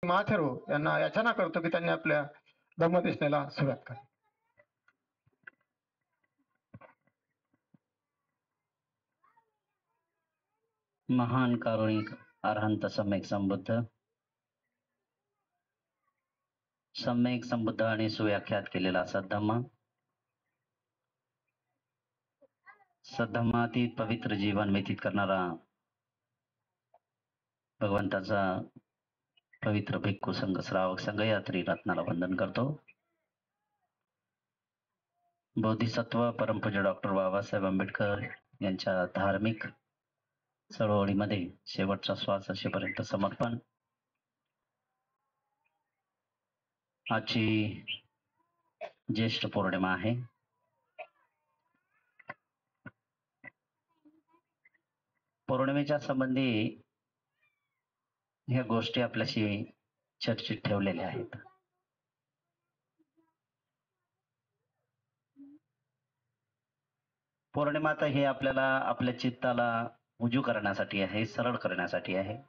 महाथेरो यांना याचना करतो की त्यांनी आपल्या धम्मदेशनेला सुरुवात करा. महान कारुणिक अरहंत सम्यक संबुद्ध आणि सुव्याख्यात केलेला सद्धम्मातीत पवित्र जीवन व्यतीत करणारा भगवंताचा पवित्र भिक्खू संघ श्रावक संघ या त्रिरत्नाला वंदन करतो. बोधिसत्व परमपूज्य डॉक्टर बाबासाहेब आंबेडकर यांच्या धार्मिक चळवळीमध्ये शेवटचा श्वास असेपर्यंत समर्पण. आजची ज्येष्ठ पौर्णिमा आहे. पौर्णिमेच्या संबंधी ह्या गोष्टी आपल्याशी चर्चेत ठेवलेल्या आहेत. पौर्णिमा तर हे आपल्याला आपल्या चित्ताला उजू करण्यासाठी आहे, सरळ करण्यासाठी आहे.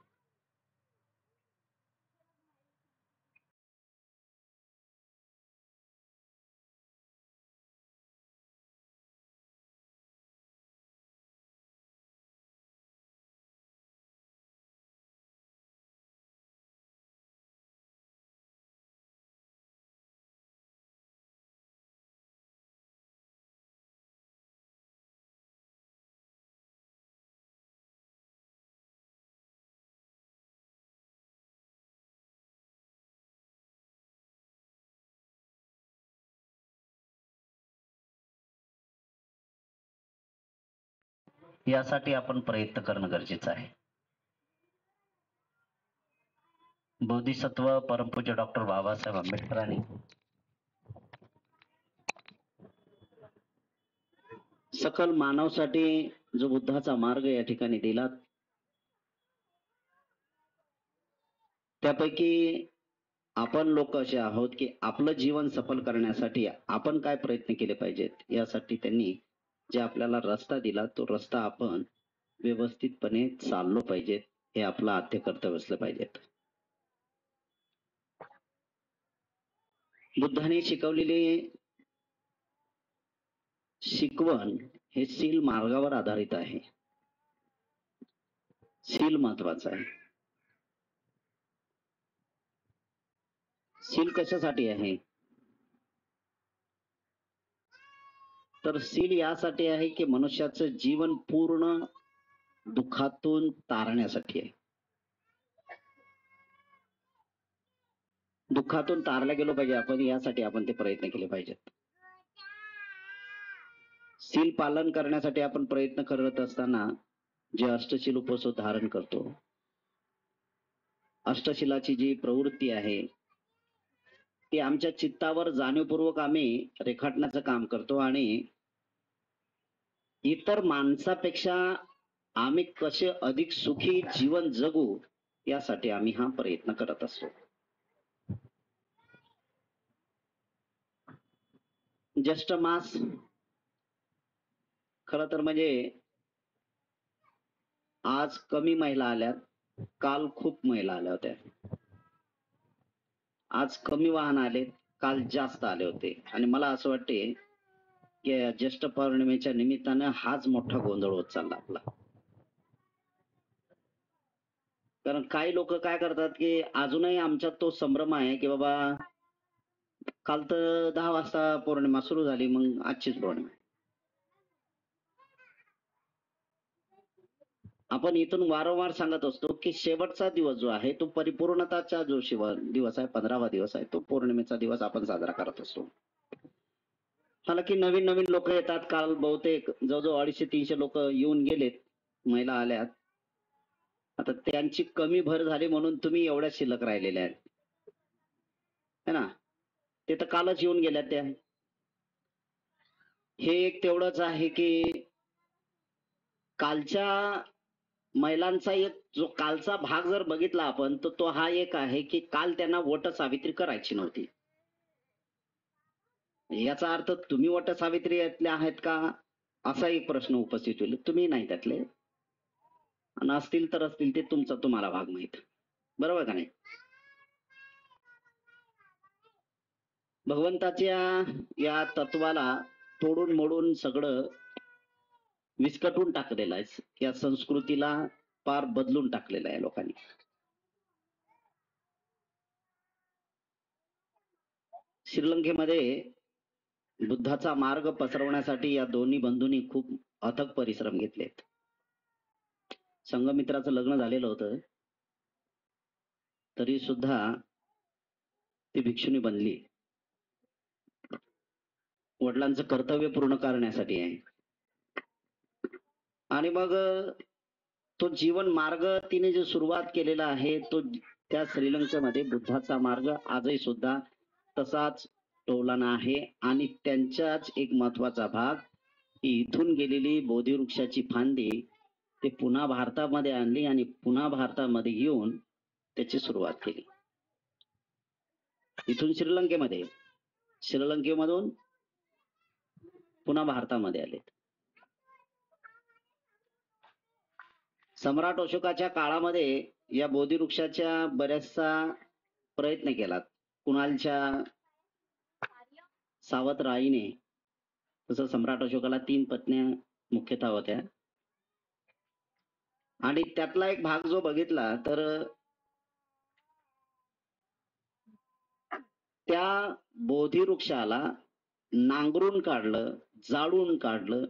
यासाठी आपण प्रयत्न करणं गरजेचं आहे. बोधिसत्व परमपूज्य डॉक्टर बाबासाहेब आंबेडकरांनी सकल मानवासाठी जो बुद्धाचा मार्ग या ठिकाणी दिला, त्यापैकी आपण लोक असे आहोत की आपलं जीवन सफल करण्यासाठी आपण काय प्रयत्न केले पाहिजेत, यासाठी त्यांनी जे आपल्याला रस्ता दिला तो रस्ता आपण व्यवस्थितपणे चाललो पाहिजेत. हे आपलं आद्य कर्तव्य असलं पाहिजेत. बुद्धाने शिकवलेली शिकवण हे शील मार्गावर आधारित आहे. शील महत्वाचं आहे. शील कशासाठी आहे तर शील यासाठी आहे की मनुष्याचं जीवन पूर्ण दुःखातून तारण्यासाठी आहे. दुःखातून तारला गेलो पाहिजे आपण, यासाठी आपण ते प्रयत्न केले पाहिजेत. शील पालन करण्यासाठी आपण प्रयत्न करत असताना जे अष्टशील उपवास धारण करतो, अष्टशिलाची जी प्रवृत्ती आहे ती आमच्या चित्तावर जाणीवपूर्वक आम्ही रेखाटण्याचं काम करतो आणि इतर माणसापेक्षा आम्ही कसे अधिक सुखी जीवन जगू यासाठी आम्ही हा प्रयत्न करत असतो. ज्येष्ठ मास खर तर म्हणजे आज कमी महिला आल्यात, काल खूप महिला आल्या होत्या. आज कमी वाहन आले, काल जास्त आले होते. आणि मला असं वाटते की ज्येष्ठ पौर्णिमेच्या निमित्तानं हाच मोठा गोंधळ होत चालला आपला. कारण काही लोक काय करतात की अजूनही आमच्यात तो संभ्रम आहे की बाबा काल तर 10 वाजता पौर्णिमा सुरू झाली, मग आजचीच पौर्णिमा. आपण इथून वारंवार सांगत असतो की शेवटचा दिवस जो आहे तो परिपूर्णताचा जो दिवस आहे, 15वा दिवस आहे, तो पौर्णिमेचा दिवस आपण साजरा करत असतो. हालाकी नवीन नवीन लोक येतात. काल बहुतेक जवळजवळ 250-300 लोक येऊन गेलेत, महिला आल्यात. आता त्यांची कमी भर झाली म्हणून तुम्ही एवढ्या शिल्लक राहिलेल्या आहेत है ना. ते तर कालच येऊन गेल्यात त्या. हे एक तेवढंच आहे की कालच्या महिलांचा एक जो कालचा भाग जर बघितला आपण तर तो हा एक आहे की काल त्यांना वट सावित्री करायची नव्हती. याचा अर्थ तुम्ही वट सावित्री यातले आहेत का असा एक प्रश्न उपस्थित होईल. तुम्ही नाही त्यातले, आणि असतील तर असतील ते तुमचा तुम्हाला भाग माहित, बरोबर का नाही. भगवंताच्या या तत्वाला तोडून मोडून सगळं विस्कटून टाकलेलं आहे. या संस्कृतीला पार बदलून टाकलेलं आहे लोकांनी. श्रीलंकेमध्ये बुद्धाचा मार्ग पसरवण्यासाठी या दोन्ही बंधूंनी खूप अथक परिश्रम घेतलेत. संघमित्राचं लग्न झालेलं होतं, तरी सुद्धा ती भिक्षुणी बनली. वडिलांचं कर्तव्य पूर्ण करण्यासाठी आहे. आणि मग तो जीवन मार्ग तिने जो सुरुवात केलेला आहे तो त्या श्रीलंकेमध्ये बुद्धाचा मार्ग आजही सुद्धा तसाच टोलाना आहे. आणि त्यांचाच एक महत्वाचा भाग की इथून गेलेली बोधिवृक्षाची फांदी ते पुन्हा भारतामध्ये आणली आणि पुन्हा भारतामध्ये येऊन त्याची सुरुवात केली. इथून श्रीलंकेमधून पुन्हा भारतामध्ये आले. सम्राट अशोकाच्या काळामध्ये या बोधिवृक्षाच्या बऱ्याचसा प्रयत्न केला. कुणालच्या सावत्र आईने, तसं सम्राट अशोकाला 3 पत्न्या मुख्यतः होत्या. आणि त्यातला एक भाग जो बघितला तर त्या बोधिवृक्षाला नांगरून काढलं, जाळून काढलं,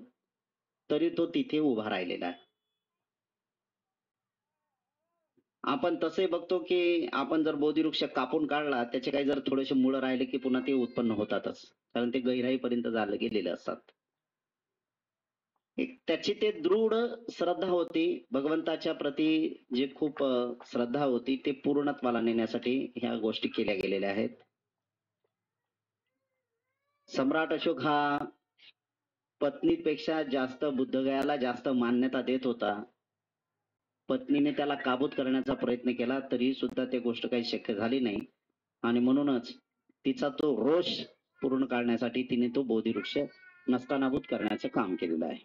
तरी तो तिथे उभा राहिलेला आहे. आपण तसे बघतो की आपण जर बोधिवृक्ष कापून काढला, त्याचे काही जर थोडेसे मुळं राहिले की पुन्हा ते उत्पन्न होतातच, कारण ते गहिराईपर्यंत गेलेले असतात. त्याची ते दृढ श्रद्धा होती भगवंताच्या प्रती, जे खूप श्रद्धा होती, ते पूर्णत्वाला नेण्यासाठी ह्या गोष्टी केल्या गेलेल्या आहेत. सम्राट अशोक हा पत्नीपेक्षा जास्त बुद्धगयाला जास्त मान्यता देत होता. पत्नीने त्याला काबूत करण्याचा प्रयत्न केला, तरी सुद्धा ते गोष्ट काही शक्य झाली नाही. आणि म्हणूनच तिचा तो रोष पूर्ण करण्यासाठी तिने तो बोधिवृक्ष नष्टानाबूत करण्याचं काम केलेलं आहे.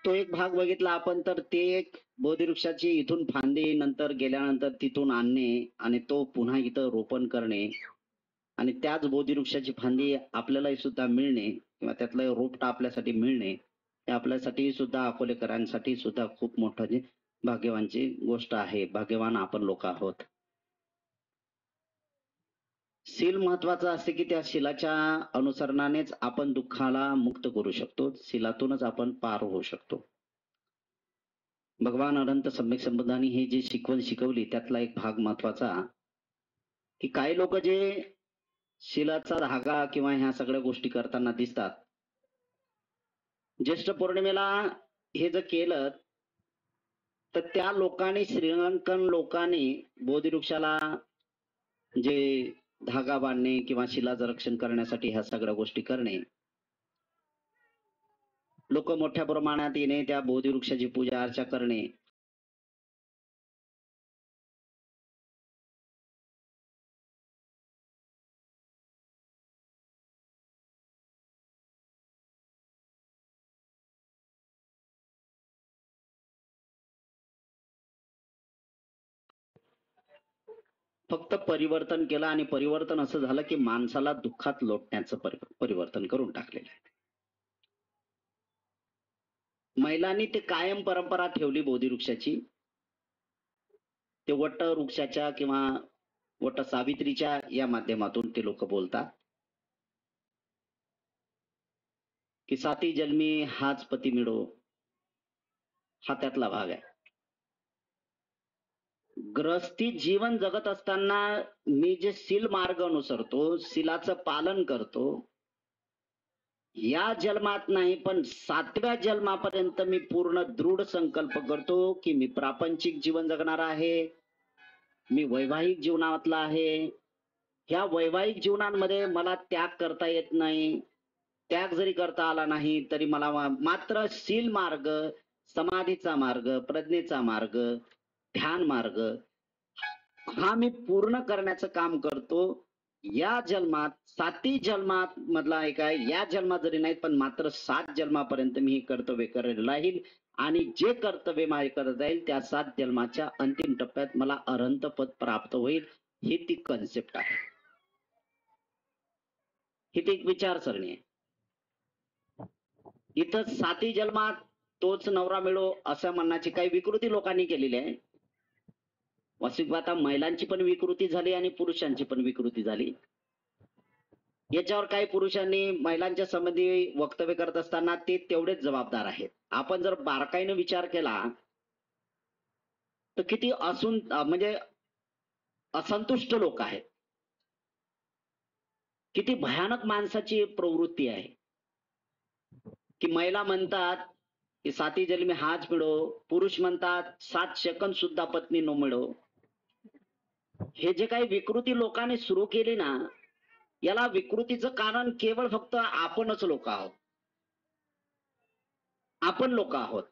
तो एक भाग बघितला आपण तर ते एक बोधिवृक्षाची इथून फांदी नंतर गेल्यानंतर तिथून आणणे आणि तो पुन्हा इथं रोपण करणे आणि त्याच बोधिवृक्षाची फांदी आपल्यालाही सुद्धा मिळणे किंवा त्यातलं रोपटा आपल्यासाठी मिळणे, हे आपल्यासाठी सुद्धा अकोलेकरांसाठी सुद्धा खूप मोठं भाग्यवानची गोष्ट आहे. भाग्यवान आपण लोक आहोत. शील महत्वाचं असते की त्या शीलाच्या अनुसरणानेच आपण दुःखाला मुक्त करू शकतो. शीलातूनच आपण पार होऊ शकतो. भगवान अनंत सम्यक संबंधांनी हे जी शिकवण शिकवली त्यातला एक भाग महत्वाचा की काही लोक जे शीलाचा धागा किंवा ह्या सगळ्या गोष्टी करताना दिसतात, ज्येष्ठ पौर्णिमेला हे जर केलं तर त्या लोकांनी, श्रीलंकन लोकांनी बोधिवृक्षाला जे धागा बांधणे किंवा शिलाचं रक्षण करण्यासाठी ह्या सगळ्या गोष्टी करणे, लोक मोठ्या प्रमाणात येणे, त्या बोधिवृक्षाची पूजा अर्चा करणे, फक्त परिवर्तन केलं. आणि परिवर्तन असं झालं की माणसाला दुःखात लोटण्याचं परिवर्तन करून टाकलेलं आहे. महिलांनी ते कायम परंपरा ठेवली बोधिवृक्षाची. ते वट वृक्षाच्या किंवा वट सावित्रीच्या या माध्यमातून ते लोक बोलतात की साती जन्मी हाच पती मिळो, हा त्यातला भाग आहे. ग्रस्ती जीवन जगत असताना मी जे शील मार्ग अनुसरतो, शीलाचं पालन करतो, या जन्मात नाही पण 7व्या जन्मापर्यंत मी पूर्ण दृढ संकल्प करतो की मी प्रापंचिक जीवन जगणार आहे, मी वैवाहिक जीवनातला आहे. ह्या वैवाहिक जीवनामध्ये मला त्याग करता येत नाही. त्याग जरी करता आला नाही तरी मला मात्र शील मार्ग, समाधीचा मार्ग, प्रज्ञेचा मार्ग, ध्यान मार्ग हा मी पूर्ण करण्याचं काम करतो. या जन्मात, 7 जन्मात मधला एक आहे, या जन्मात जरी नाही पण मात्र 7 जन्मापर्यंत मी हे कर्तव्य करत राहील. आणि जे कर्तव्य माझे करत जाईल त्या 7 जन्माच्या अंतिम टप्प्यात मला अरहंत पद प्राप्त होईल. ही ती कन्सेप्ट आहे. ही ती एक विचारसरणी आहे. इथं साती जन्मात तोच नवरा मिळो असं म्हणण्याची काही विकृती लोकांनी केलेली आहे. वास्तविक आता महिलांची पण विकृती झाली आणि पुरुषांची पण विकृती झाली. याच्यावर काही पुरुषांनी महिलांच्या संबंधी वक्तव्य करत असताना ते तेवढेच जबाबदार आहेत. आपण जर बारकाईने विचार केला तर किती म्हणजे असंतुष्ट लोक आहेत. किती भयानक माणसाची प्रवृत्ती आहे की महिला म्हणतात की साती जन्मी हाच मिळो, पुरुष म्हणतात 7 सेकंद सुद्धा पत्नी नो मिळो. हे जे काही विकृती लोकांनी सुरू केली ना, याला विकृतीचं कारण केवळ फक्त आपणच लोक आहोत. आपण लोक आहोत.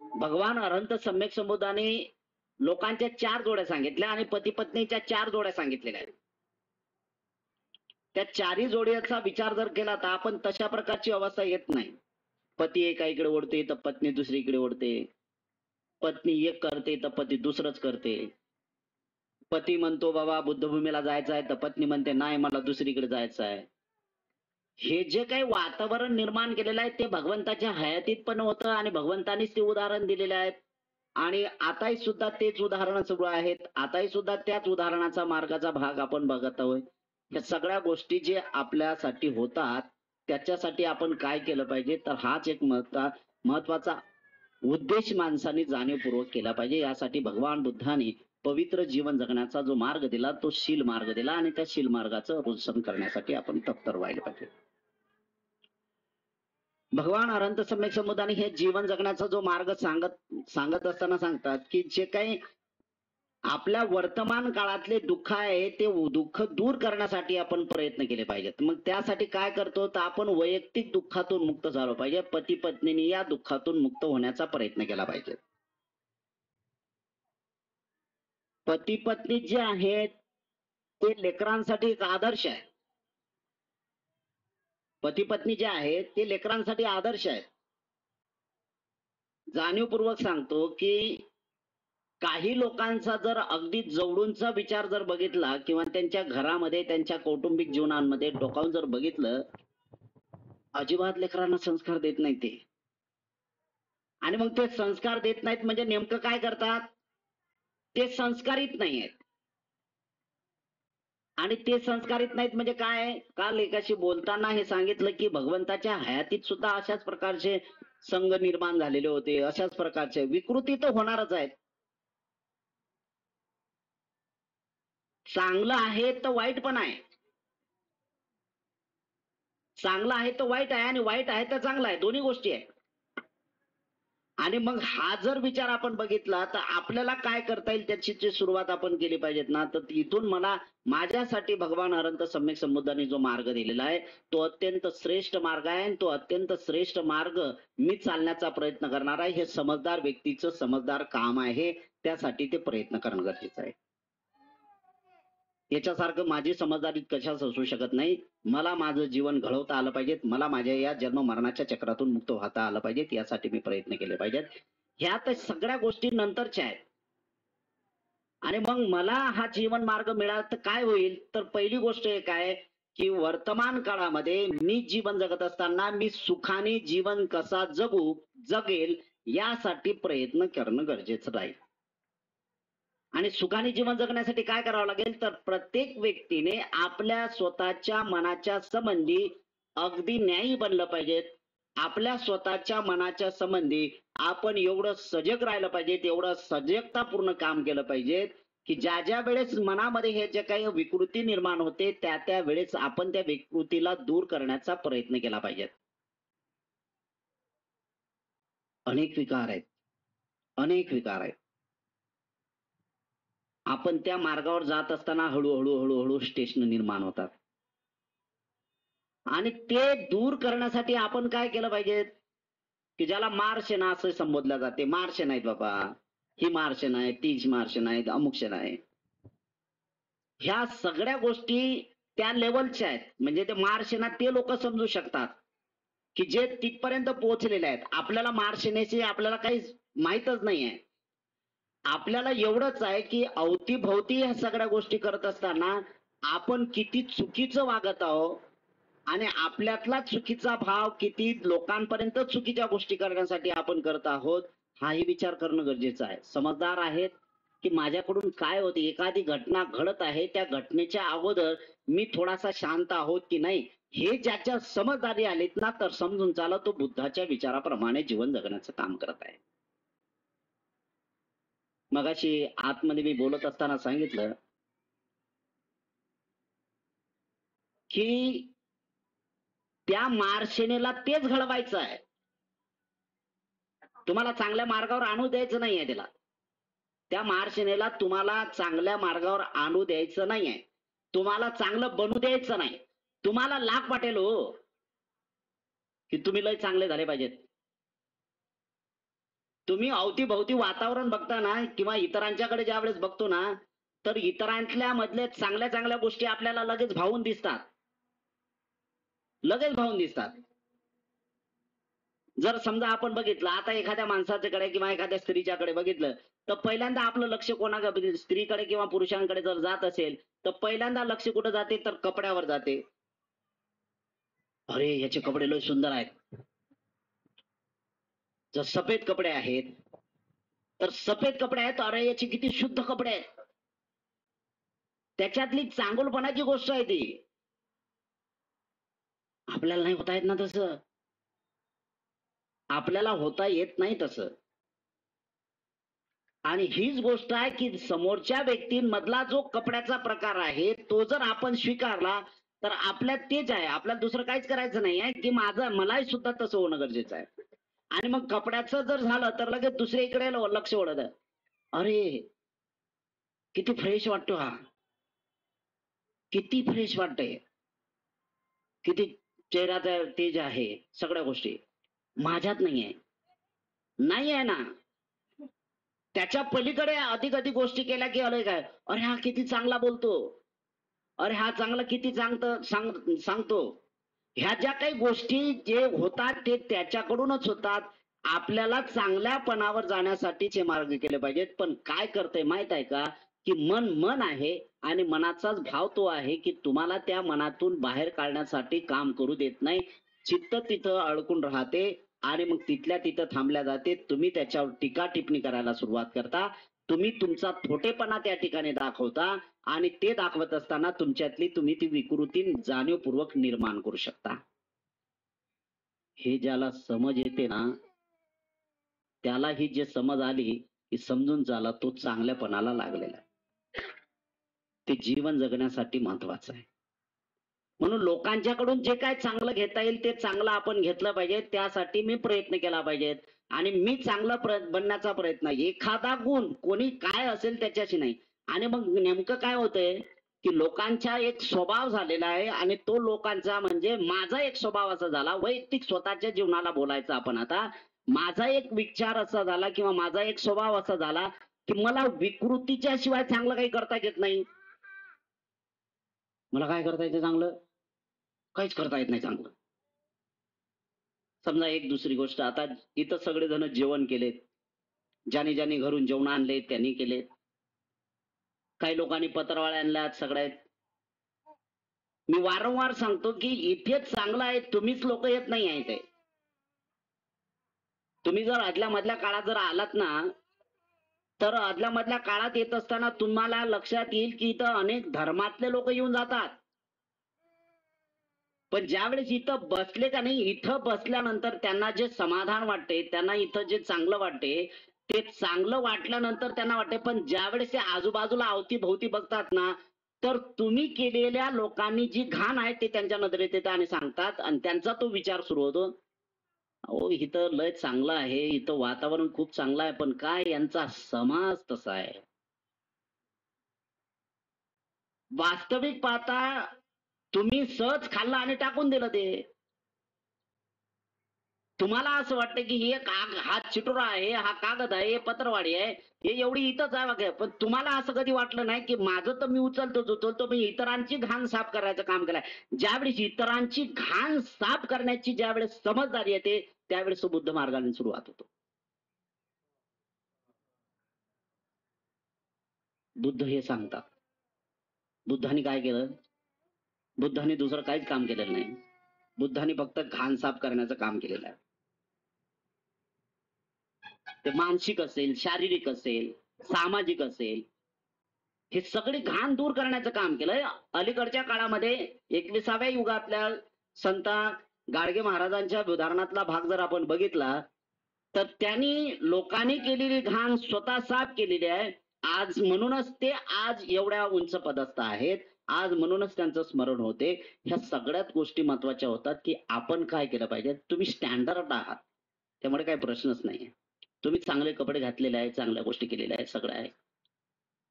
भगवान अनंत सम्यक संबोधाने लोकांच्या 4 जोड्या सांगितल्या आणि पती पत्नीच्या 4 जोड्या सांगितलेल्या आहेत. त्या 4ही जोड्याचा विचार जर केला तर आपण तशा प्रकारची अवस्था येत नाही. पती एका इकडे ओढते तर पत्नी दुसरीकडे ओढते. पत्नी एक करते तर पती दुसरंच करते. पती म्हणतो बाबा बुद्धभूमीला जायचं आहे तर पत्नी म्हणते नाही मला दुसरीकडे जायचं आहे. हे जे काही वातावरण निर्माण केलेलं आहे ते भगवंताच्या हयातीत पण होतं आणि भगवंतानीच ते उदाहरण दिलेले आहेत. आणि आताही सुद्धा तेच उदाहरण सुरू आहेत. आताही सुद्धा त्याच उदाहरणाचा मार्गाचा भाग आपण बघत आहोत. या सगळ्या गोष्टी जे आपल्यासाठी होतात त्याच्यासाठी आपण काय केलं पाहिजे तर हाच एक महत्वाचा उद्देश माणसाने जाणीवपूर्वक केला पाहिजे. यासाठी भगवान बुद्धाने पवित्र जीवन जगण्याचा जो मार्ग दिला तो शील मार्ग दिला आणि त्या शील मार्गाचं अनुसरण करण्यासाठी आपण तत्पर व्हायला पाहिजे. भगवान अनंत सम्यक संबोधाने हे जीवन जगण्याचा जो मार्ग सांगत असताना सांगतात की जे काही आपल्या वर्तमान काळातले दुःख आहे ते दुःख दूर करण्यासाठी आपण प्रयत्न केले पाहिजेत. मग त्यासाठी काय करतो तर आपण वैयक्तिक दुःखातून मुक्त झालो पाहिजे. पती पत्नीने या दुःखातून मुक्त होण्याचा प्रयत्न केला पाहिजे. पती पत्नी जे आहेत ते लेकरांसाठी एक आदर्श आहे. पती पत्नी जे आहेत ते लेकरांसाठी आदर्श आहेत. जाणीवपूर्वक सांगतो की काही लोकांचा जर अगदी जवळूनचा विचार जर बघितला किंवा त्यांच्या घरामध्ये त्यांच्या कौटुंबिक जीवनामध्ये डोकावून जर बघितलं, अजिबात लेकरांना संस्कार देत नाही ते. आणि मग ते संस्कार देत नाहीत म्हणजे नेमकं काय करतात, ते संस्कारित नाही आहेत. आणि ते संस्कारित नाहीत म्हणजे काय, काल एकाशी बोलताना हे सांगितलं की भगवंताच्या हयातीत सुद्धा अशाच प्रकारचे संघ निर्माण झालेले होते. अशाच प्रकारचे विकृती तर होणारच आहेत. चांगलं आहे तर वाईट पण आहे. चांगलं आहे तर वाईट आहे आणि वाईट आहे तर चांगलं आहे. दोन्ही गोष्टी आहेत. आणि मग हा जर विचार आपण बघितला तर आपल्याला काय करता येईल त्याची सुरुवात आपण केली पाहिजेत ना. तर इथून मला माझ्यासाठी भगवान अनंत सम्यक संबोधाने जो मार्ग दिलेला आहे तो अत्यंत श्रेष्ठ मार्ग आहे आणि तो अत्यंत श्रेष्ठ मार्ग मी चालण्याचा प्रयत्न करणार आहे. हे समजदार व्यक्तीचं समजदार काम आहे. त्यासाठी ते प्रयत्न करणं गरजेचं आहे. याच्यासारखं माझी समजदारी कशाच असू शकत नाही. मला माझं जीवन घडवता आलं पाहिजे. मला माझ्या या जन्म मरणाच्या चक्रातून मुक्त होता आलं पाहिजे. यासाठी मी प्रयत्न केले पाहिजेत. ह्या तर सगळ्या गोष्टी नंतरच्या आहेत. आणि मग मला हा जीवन मार्ग मिळाला तर काय होईल तर पहिली गोष्ट एक आहे की वर्तमान काळामध्ये मी जीवन जगत असताना मी सुखाने जीवन कसा जगेल यासाठी प्रयत्न करणं गरजेचं राहील. आणि सुखाने जीवन जगण्यासाठी काय करावं लागेल तर प्रत्येक व्यक्तीने आपल्या स्वतःच्या मनाच्या संबंधी अगदी न्यायी बनलं पाहिजे. आपल्या स्वतःच्या मनाच्या संबंधी आपण एवढं सजग राहिलं पाहिजे, एवढं सजगतापूर्ण काम केलं पाहिजे की ज्या ज्या वेळेस मनामध्ये हे जे काही विकृती निर्माण होते त्या वेळेस आपण त्या विकृतीला दूर करण्याचा प्रयत्न केला पाहिजे. अनेक विकार आहेत, अनेक विकार आहेत. आपण त्या मार्गावर जात असताना हळूहळू स्टेशन निर्माण होतात. आणि ते दूर करण्यासाठी आपण काय केलं पाहिजे की ज्याला मार्शना असं संबोधलं जाते. मार्शन आहेत बाबा, ही मार्शन आहे, तीच मार्शन आहेत, अमुकशन आहे. ह्या सगळ्या गोष्टी त्या लेवलच्या आहेत. म्हणजे ते मार्शना ते लोक समजू शकतात की जे तिथपर्यंत पोहोचलेले आहेत. आपल्याला मार्शनेची आपल्याला काही माहीतच नाही आहे. आपल्याला एवढंच आहे की अवतीभवती ह्या सगळ्या गोष्टी करत असताना आपण किती चुकीचं वागत आहोत आणि आपल्यातला चुकीचा भाव किती लोकांपर्यंत चुकीच्या गोष्टी करण्यासाठी आपण करत आहोत, हाही विचार करणं गरजेचं आहे. समजदार आहेत की माझ्याकडून काय होते, एखादी घटना घडत आहे, त्या घटनेच्या अगोदर मी थोडासा शांत आहोत की नाही, हे ज्याच्या समजदारी आलीत ना, तर समजून चाला तो बुद्धाच्या विचाराप्रमाणे जीवन जगण्याचं काम करत आहे. मगाशी आतमध्ये मी बोलत असताना सांगितलं की त्या मार्शेनेला तेच घडवायचं आहे. तुम्हाला चांगल्या मार्गावर आणू द्यायचं नाहीये त्याला. त्या महासेनेला तुम्हाला चांगल्या मार्गावर आणू द्यायचं नाहीये. तुम्हाला चांगलं बनू द्यायचं नाही. तुम्हाला लाख वाटेल हो की तुम्ही लय चांगले झाले पाहिजेत. तुम्ही अवतीभवती वातावरण बघता ना किंवा इतरांच्याकडे ज्या वेळेस बघतो ना, तर इतरांतल्या मधले चांगल्या चांगल्या गोष्टी आपल्याला लगेच भावून दिसतात. लगेच भावून दिसतात. जर समजा आपण बघितलं, आता एखाद्या माणसाच्याकडे किंवा एखाद्या स्त्रीच्याकडे बघितलं, तर पहिल्यांदा आपलं लक्ष कोणाकडे, स्त्रीकडे किंवा पुरुषांकडे जर जात असेल, तर पहिल्यांदा लक्ष कुठं जाते, तर कपड्यावर जाते. अरे याचे कपडे लय सुंदर आहेत. जर सफेद कपडे आहेत, तर सफेद कपडे आहेत, अरे याचे किती शुद्ध कपडे आहेत. त्याच्यातली चांगुलपणाची गोष्ट आहे ती. आपल्याला नाही होता येत ना तसं. आपल्याला होता येत नाही तसं. आणि हीच गोष्ट आहे की समोरच्या व्यक्तींमधला जो कपड्याचा प्रकार आहे, तो जर आपण स्वीकारला तर आपल्यात तेच आहे. आपल्याला दुसरं काहीच करायचं नाही आहे की मलाही सुद्धा तसं होणं गरजेचं आहे. आणि मग कपड्याचं जर झालं तर लगेच दुसरीकडे लक्ष ओढत. अरे किती फ्रेश वाटतो हा, किती फ्रेश वाटतंय, किती चेहऱ्याचा तेज आहे, सगळ्या गोष्टी माझ्यात नाहीये. नाही आहे ना. त्याच्या पलीकडे अधिक अधिक गोष्टी केल्या की अरे काय, अरे हा किती चांगला बोलतो, अरे हा चांगला किती सांगतो. ह्या ज्या काही गोष्टी जे होतात ते त्याच्याकडूनच होतात. आपल्याला चांगल्यापणावर जाण्यासाठीचे मार्ग केले पाहिजेत. पण काय करते माहित आहे का, की मन आहे आणि मनाचाच भाव तो आहे की तुम्हाला त्या मनातून बाहेर काढण्यासाठी काम करू देत नाही. चित्त तिथं अडकून राहते आणि मग तिथल्या तिथं थांबल्या जाते. तुम्ही त्याच्यावर टीका टिप्पणी करायला सुरुवात करता. तुम्ही तुमचा खोटेपणा त्या ठिकाणी दाखवता आणि ते दाखवत असताना तुमच्यातली तुम्ही ती विकृती जाणीवपूर्वक निर्माण करू शकता. हे ज्याला समज येते ना, त्याला ही जे समज आली की समजून झाला तो चांगल्यापणाला लागलेला आहे. ते जीवन जगण्यासाठी महत्वाचं आहे. म्हणून लोकांच्याकडून जे काय चांगलं घेता येईल ते चांगलं आपण घेतलं पाहिजे. त्यासाठी मी प्रयत्न केला पाहिजेत आणि मी चांगलं बनण्याचा प्रयत्न. एखादा गुण कोणी काय असेल त्याच्याशी नाही. आणि मग नेमकं काय होतंय की लोकांचा एक स्वभाव झालेला आहे आणि तो लोकांचा म्हणजे माझा एक स्वभाव असा झाला, वैयक्तिक स्वतःच्या जीवनाला बोलायचं आपण आता, माझा एक विचार असा झाला किंवा माझा एक स्वभाव असा झाला की मला विकृतीच्या शिवाय चांगलं काही करता येत नाही. मला काय करता येतं चांगलं, काहीच करता येत नाही चांगलं. समजा एक दुसरी गोष्ट, आता इथं सगळेजण जेवण केलेत, ज्याने ज्याने घरून जेवण आणले त्यांनी केलेत, काही लोकांनी पत्रवाळ्या आणल्यात सगळ्यात. मी वारंवार सांगतो की इथेच चांगलं आहे, तुम्हीच लोक येत नाही आहे. ते तुम्ही जर आदल्या मधल्या काळात जर आलात ना, तर आदल्या मधल्या काळात येत असताना तुम्हाला लक्षात येईल की इथं अनेक धर्मातले लोक येऊन जातात. पण ज्यावेळेस इथं बसले का नाही, इथं बसल्यानंतर त्यांना जे समाधान वाटते, त्यांना इथं जे चांगलं वाटते, ते चांगलं वाटल्यानंतर त्यांना वाटते. पण ज्यावेळेस ते आजूबाजूला अवतीभोवती बघतात ना, तर तुम्ही केलेल्या लोकांनी जी घाण आहे ते त्यांच्या नजरेत येते आणि सांगतात आणि त्यांचा तो विचार सुरू होतो, अहो इथं लय चांगलं आहे, इथं वातावरण खूप चांगलं आहे, पण काय यांचा समाज तसा आहे. वास्तविक पाहता तुम्ही सहज खाल्लं आणि टाकून दिलं ते. तुम्हाला असं वाटतं की हे हा चिटोरा आहे, हा कागद आहे, हे पत्रवाडी आहे, हे एवढी इथंच आहे बघा. पण तुम्हाला असं कधी वाटलं नाही की माझं तर मी उचलतो मी इतरांची घाण साफ करायचं काम केलंय. ज्यावेळेस इतरांची घाण साफ करण्याची ज्यावेळेस समजदारी येते त्यावेळेस बुद्ध मार्गाने सुरुवात होतो. बुद्ध हे सांगतात बुद्धाने काय केलं? बुद्धाने दुसरं काहीच काम केलेलं नाही. बुद्धाने फक्त घाण साफ करण्याचं काम केलेलं आहे. ते मानसिक असेल, शारीरिक असेल, सामाजिक असेल, हे सगळे घाण दूर करण्याचं काम केलंय. अलीकडच्या काळामध्ये 21व्या युगातल्या संत गाडगे महाराजांच्या उदाहरणातला भाग जर आपण बघितला तर त्यांनी लोकांनी केलेली घाण स्वतः साफ केलेली आहे. आज म्हणूनच ते आज एवढ्या उंच पदस्थ आहेत. आज म्हणूनच त्यांचं स्मरण होते. ह्या सगळ्यात गोष्टी महत्वाच्या होतात की आपण काय केलं पाहिजे. तुम्ही स्टँडर्ड आहात त्यामुळे काही प्रश्नच नाहीये. तुम्ही चांगले कपडे घातलेले आहेत, चांगल्या गोष्टी केलेल्या आहेत, सगळं आहे.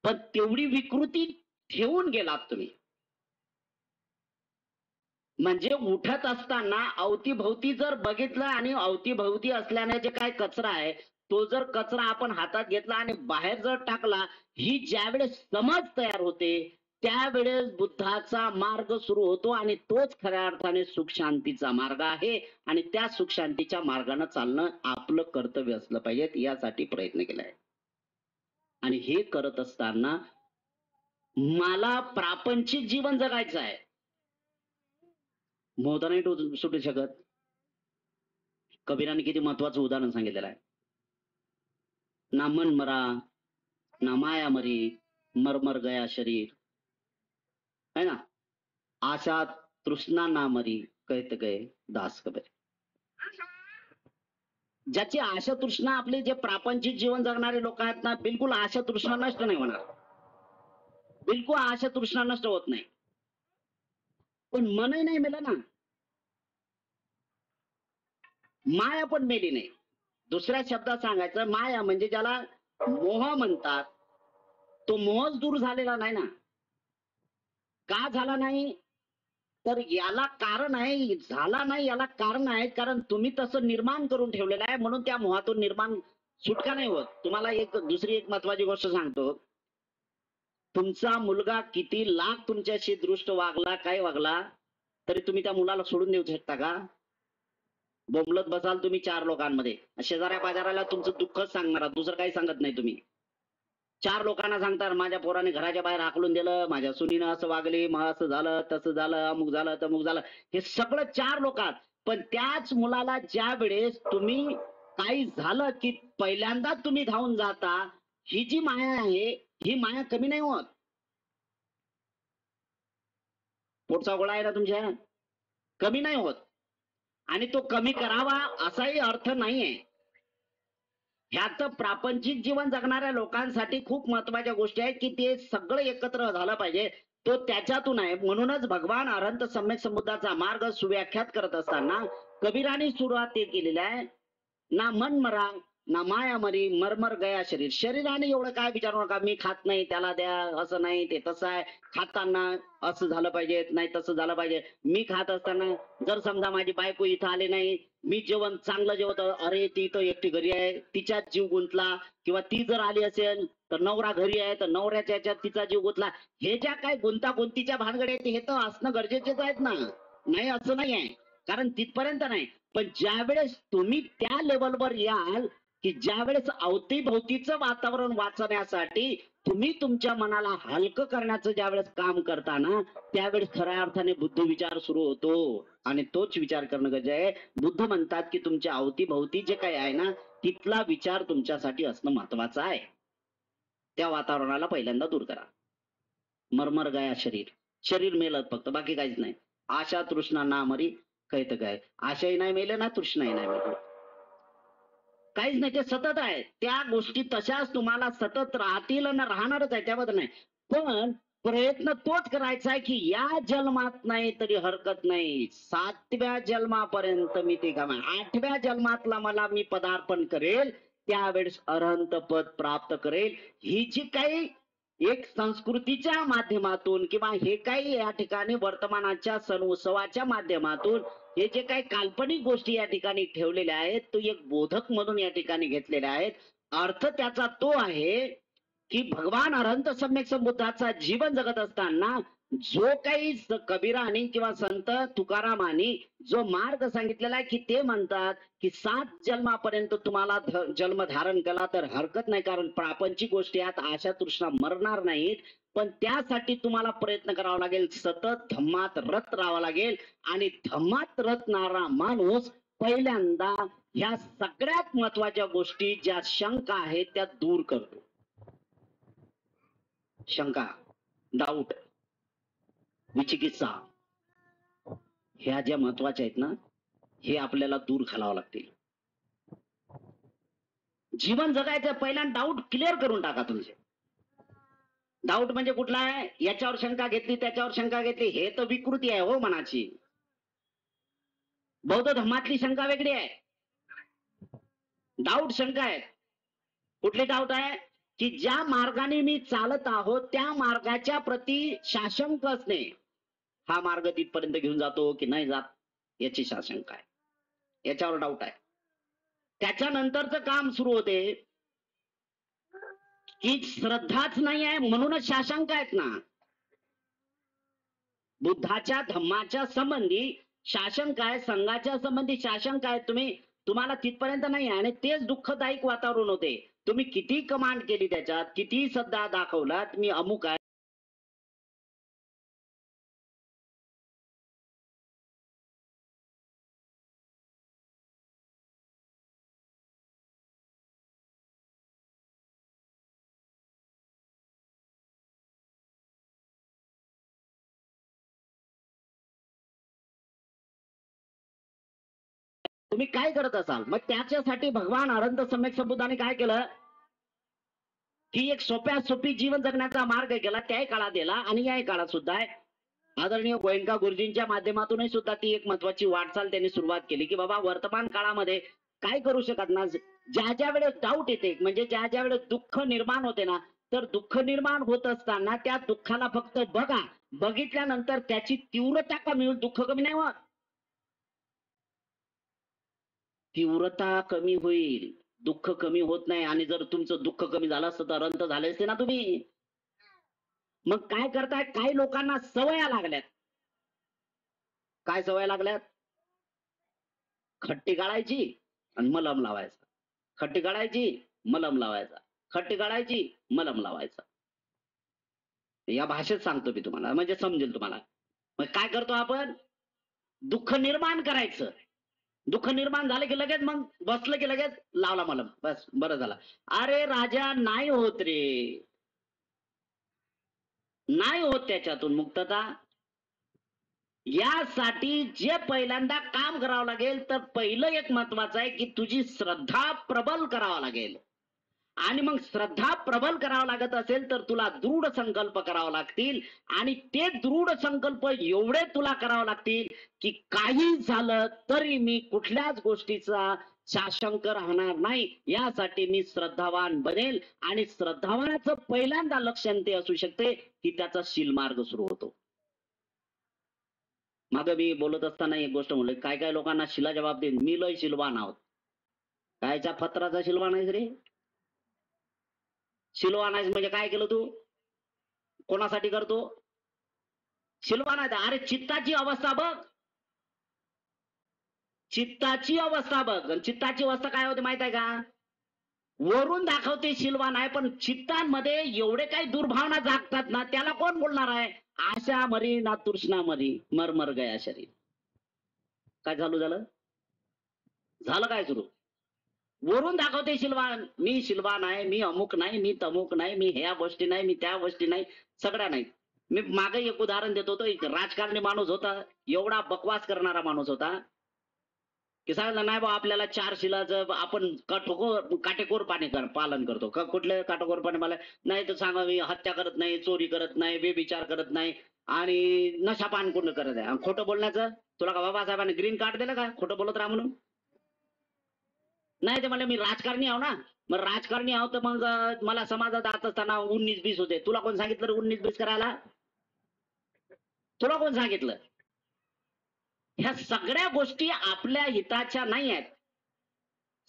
पण तेवढी विकृती ठेवून गेलात तुम्ही. म्हणजे उठत असताना अवतीभोवती जर बघितलं आणि अवतीभोवती असल्याने जे काय कचरा आहे तो जर कचरा आपण हातात घेतला आणि बाहेर जर टाकला, ही ज्यावेळेस समज तयार होते त्यावेळेस बुद्धाचा मार्ग सुरू होतो आणि तोच खऱ्या अर्थाने सुख शांतीचा मार्ग आहे. आणि त्या सुख शांतीच्या मार्गाने चालणं आपलं कर्तव्य असलं पाहिजे. यासाठी प्रयत्न केलाय. आणि हे करत असताना मला प्रापंचिक जीवन जगायचं आहे. मोहता नाही सुटू शकत. कबीराने किती महत्वाचं उदाहरण सांगितलेलं आहे. ना मन मरा ना माया मरी, मर गया शरीर, है ना. आशा तृष्णा ना मरी, कहत गए दास कबीर. ज्याची आशा तृष्णा, आपले जे प्रापंचिक जीवन जगणारे लोक आहेत ना, बिलकुल आशा तृष्णा नष्ट नाही होणार. बिलकुल आशा तृष्णा नष्ट होत नाही. पण मनही नाही मेलं ना, माया पण मेली नाही. दुसऱ्या शब्दात सांगायचं, माया म्हणजे ज्याला मोह म्हणतात, तो मोहच दूर झालेला नाही ना. का झाला नाही? तर याला कारण आहे. झाला नाही याला कारण आहे, कारण तुम्ही तसं निर्माण करून ठेवलेलं आहे. म्हणून त्या मोहातून निर्माण सुटका नाही होत. तुम्हाला दुसरी एक महत्वाची गोष्ट सांगतो. तुमचा मुलगा किती लाख तुमच्याशी दृष्ट वागला, काय वागला, तरी तुम्ही त्या मुलाला सोडून देऊ शकता का? बोंबलत बसाल तुम्ही चार लोकांमध्ये. शेजाऱ्या पाजाराला तुमचं दुःखच सांगणार, दुसरं काही सांगत नाही तुम्ही. चार लोकांना सांगतात माझ्या पोराने घराच्या बाहेर हाकलून दिलं, माझ्या सुनीनं असं वागली, मग असं झालं, तसं झालं, अमुक झालं, तमुक झालं. हे सगळं चार लोकात. पण त्याच मुलाला ज्या वेळेस तुम्ही काही झालं की पहिल्यांदा तुम्ही धावून जाता, ही जी माया आहे ही माया कमी नाही होत. पोटचा गोळा आहे ना तुमच्या, कमी नाही होत. आणि तो कमी करावा असाही अर्थ नाहीये. ह्यात प्रापंचिक जीवन जगणाऱ्या लोकांसाठी खूप महत्वाच्या गोष्टी आहेत की ते सगळं एकत्र झालं पाहिजे. तो त्याच्यातून आहे. म्हणूनच भगवान अरहंत सम्यक संबुद्धाचा मार्ग सुव्याख्यात करत असताना कबीराने सुरुवात ते केलेली आहे. ना मन मरा ना माया मरी, मर गया शरीर. शरीराने एवढं काय विचारू नका, मी खात नाही त्याला द्या, असं नाही ते तसं आहे, खाताना असं झालं पाहिजे, नाही तसं झालं पाहिजे. मी खात असताना जर समजा माझी बायको इथं आली नाही, मी जेवण चांगलं जेवत, अरे ती तर एकटी घरी आहे, तिच्यात जीव गुंतला, किंवा ती जर आली असेल तर नवरा घरी आहे तर नवऱ्याच्या याच्यात तिचा जीव गुंतला. हे ज्या काय गुंतागुंतीच्या भानगडी आहेत हे तर असणं गरजेचेच आहेत ना. नाही असं नाही आहे, कारण तिथपर्यंत नाही. पण ज्या वेळेस तुम्ही त्या लेवलवर याल की ज्या वेळेस अवतीभोवतीचं वातावरण वाचण्यासाठी तुम्ही तुमच्या मनाला हलकं करण्याचं ज्या वेळेस काम करताना, त्यावेळेस खऱ्या अर्थाने बुद्ध विचार सुरू होतो. आणि तोच विचार करणं गरजेचं आहे. बुद्ध म्हणतात की तुमच्या अवतीभोवती जे काही आहे ना, तिथला विचार तुमच्यासाठी असणं महत्वाचं आहे. त्या वातावरणाला पहिल्यांदा दूर करा. मर गया शरीर. शरीर मेलं फक्त, बाकी काहीच नाही. आशा तृष्णा ना मरी, कहत गए. आशाही नाही मेले ना तृष्णाही नाही मेले, काहीच नाही. ते सतत आहे. त्या गोष्टी तशाच तुम्हाला सतत राहतील आणि राहणारच आहे, त्याबद्दल नाही. पण प्रयत्न तोच करायचा आहे की या जन्मात नाही तरी हरकत नाही, 7व्या जन्मापर्यंत मी ते काम, 8व्या जन्मातला मला मी पदार्पण करेल, त्यावेळेस अरहंत पद प्राप्त करेल. ही जी काही एक संस्कृतीच्या माध्यमातून किंवा हे काही या ठिकाणी वर्तमानाच्या सण उत्सवाच्या माध्यमातून हे जे काही काल्पनिक गोष्टी या ठिकाणी ठेवलेल्या आहेत, तो एक बोधक म्हणून या ठिकाणी घेतलेल्या आहेत. अर्थ त्याचा तो आहे की भगवान अरहंत सम्यक संबुद्धाचा जीवन जगत असताना जो काही कबीरानी किंवा संत तुकारामानी जो मार्ग सांगितलेला आहे की ते म्हणतात की 7 जन्मापर्यंत तुम्हाला जन्म धारण केला तर हरकत नाही, कारण प्रापंचिक गोष्टी आहेत, आशा तृष्णा मरणार नाहीत, पण त्यासाठी तुम्हाला प्रयत्न करावा लागेल, सतत धम्मात रत राहावं लागेल. आणि धम्मात रतणारा माणूस पहिल्यांदा ह्या सगळ्यात महत्वाच्या गोष्टी ज्या शंका आहेत त्या दूर करतो. शंका, डाऊट, विचिकित्सा ह्या ज्या महत्वाच्या आहेत ना, हे आपल्याला दूर घालावं लागतील. जीवन जगायचं पहिला डाऊट क्लिअर करून टाका तुमचे. डाऊट म्हणजे कुठला आहे? याच्यावर शंका घेतली, त्याच्यावर शंका घेतली, हे तर विकृती आहे हो मनाची. बौद्ध धर्मातली शंका वेगळी आहे. डाऊट शंका आहे. कुठली डाऊट आहे? की ज्या मार्गाने मी चालत आहोत त्या मार्गाच्या प्रती साशंक असणे. हा मार्ग तिथपर्यंत घेऊन जातो की नाही जात याची साशंका आहे, याच्यावर डाऊट आहे. त्याच्यानंतरचं काम सुरू होते की श्रद्धाच नाही आहे म्हणूनच साशंका आहेत ना. बुद्धाच्या धम्माच्या संबंधी साशंका आहे, संघाच्या संबंधी साशंका आहे. तुम्हाला तिथपर्यंत नाही आहे आणि तेच दुःखदायक वातावरण होते. तुम्ही किती कमांड केली, त्याच्यात किती श्रद्धा दाखवलात, मी अमुक आहे, तुम्ही काय करत असाल. मग त्याच्यासाठी भगवान अनंत सम्यक संबुद्धाने काय केलं की एक सोप्या सोपी जीवन जगण्याचा मार्ग केला. त्याही काळात दिला आणि याही काळात सुद्धा आहे. आदरणीय गोयंका गुरुजींच्या माध्यमातूनही सुद्धा ती एक महत्वाची वाटचाल त्यांनी सुरुवात केली की बाबा वर्तमान काळामध्ये काय करू शकत ना, ज्या ज्या वेळेस डाऊट येते, म्हणजे ज्या ज्या वेळेस दुःख निर्माण होते ना, तर दुःख निर्माण होत असताना त्या दुःखाला फक्त बघा, बघितल्यानंतर त्याची तीव्रता कमी होईल, दुःख कमी नाही होत, तीव्रता कमी होईल, दुःख कमी होत नाही. आणि जर तुमचं दुःख कमी झालं असतं तर अंत झाले असते ना तुम्ही. मग काय करताय, काही लोकांना सवया लागल्यात. काय सवय लागल्यात? खट्टी काढायची आणि मलम लावायचा, खट्टी काढायची मलम लावायचा, खट्टी काढायची मलम लावायचा. या भाषेत सांगतो मी तुम्हाला, म्हणजे समजेल तुम्हाला. मग काय करतो आपण? दुःख निर्माण करायचं. दुःख निर्माण झालं की लगेच मग बसलं की लगेच लावला मलम, बस बरं झालं. अरे राजा, नाही होत रे, नाही होत त्याच्यातून मुक्तता. यासाठी जे पहिल्यांदा काम करावं लागेल, तर पहिलं एक महत्वाचं आहे की तुझी श्रद्धा प्रबल करावा लागेल. आणि मग श्रद्धा प्रबल करावं लागत असेल तर तुला दृढ संकल्प करावं लागतील. आणि ते दृढ संकल्प एवढे तुला करावं लागतील की काही झालं तरी मी कुठल्याच गोष्टीचा साशंक राहणार नाही. यासाठी मी श्रद्धावान बनेल. आणि श्रद्धावानाचं पहिल्यांदा लक्षण ते असू शकते की त्याचा शील मार्ग सुरू होतो. मागं मी बोलत असताना एक गोष्ट म्हणलं, काय काय लोकांना शिला जबाब देईन, मी लय शिलवान आहोत. कायच्या पत्राचा शिलवान आहेस रे? शिलवान आहेस म्हणजे काय केलं तू? कोणासाठी करतो? शिलवान आहे. अरे चित्ताची अवस्था बघ, चित्ताची अवस्था बघ. चित्ताची अवस्था काय होते माहित आहे का? वरून दाखवते शिलवान आहे, पण चित्तांमध्ये एवढे काही दुर्भावना जागतात ना, त्याला कोण बोलणार आहे? आशा मरी ना तृष्णा मरी, मर गया शरीर. काय चालू झालं? झालं काय सुरू? वरून दाखवते शिलवान, मी शिलवान आहे, मी अमुक नाही, मी तमुक नाही, मी ह्या गोष्टी नाही, मी त्या गोष्टी नाही, सगळ्या नाही. मी मागे एक उदाहरण देत होतो. एक राजकारणी माणूस होता, एवढा बकवास करणारा माणूस होता की सांगितलं नाही बा आपल्याला 4 शिलाचं आपण काटेकोरपणे पालन करतो. कुठले काटेकोरपणे? मला नाही तर सांगा, मी हत्या करत नाही, चोरी करत नाही, बेविचार करत नाही आणि नशापान कोण करत आहे. खोटं बोलण्याचं तुला का बाबासाहेबांनी ग्रीन कार्ड दिलं का खोटं बोलत राहा म्हणून? नाही ते म्हणले मी राजकारणी आहो ना. मग राजकारणी आहो तर मग मला समाजात जात असताना 19-20 होते. तुला कोण सांगितलं 19-20 करायला? तुला कोण सांगितलं? ह्या सगळ्या गोष्टी आपल्या हिताच्या नाही आहेत.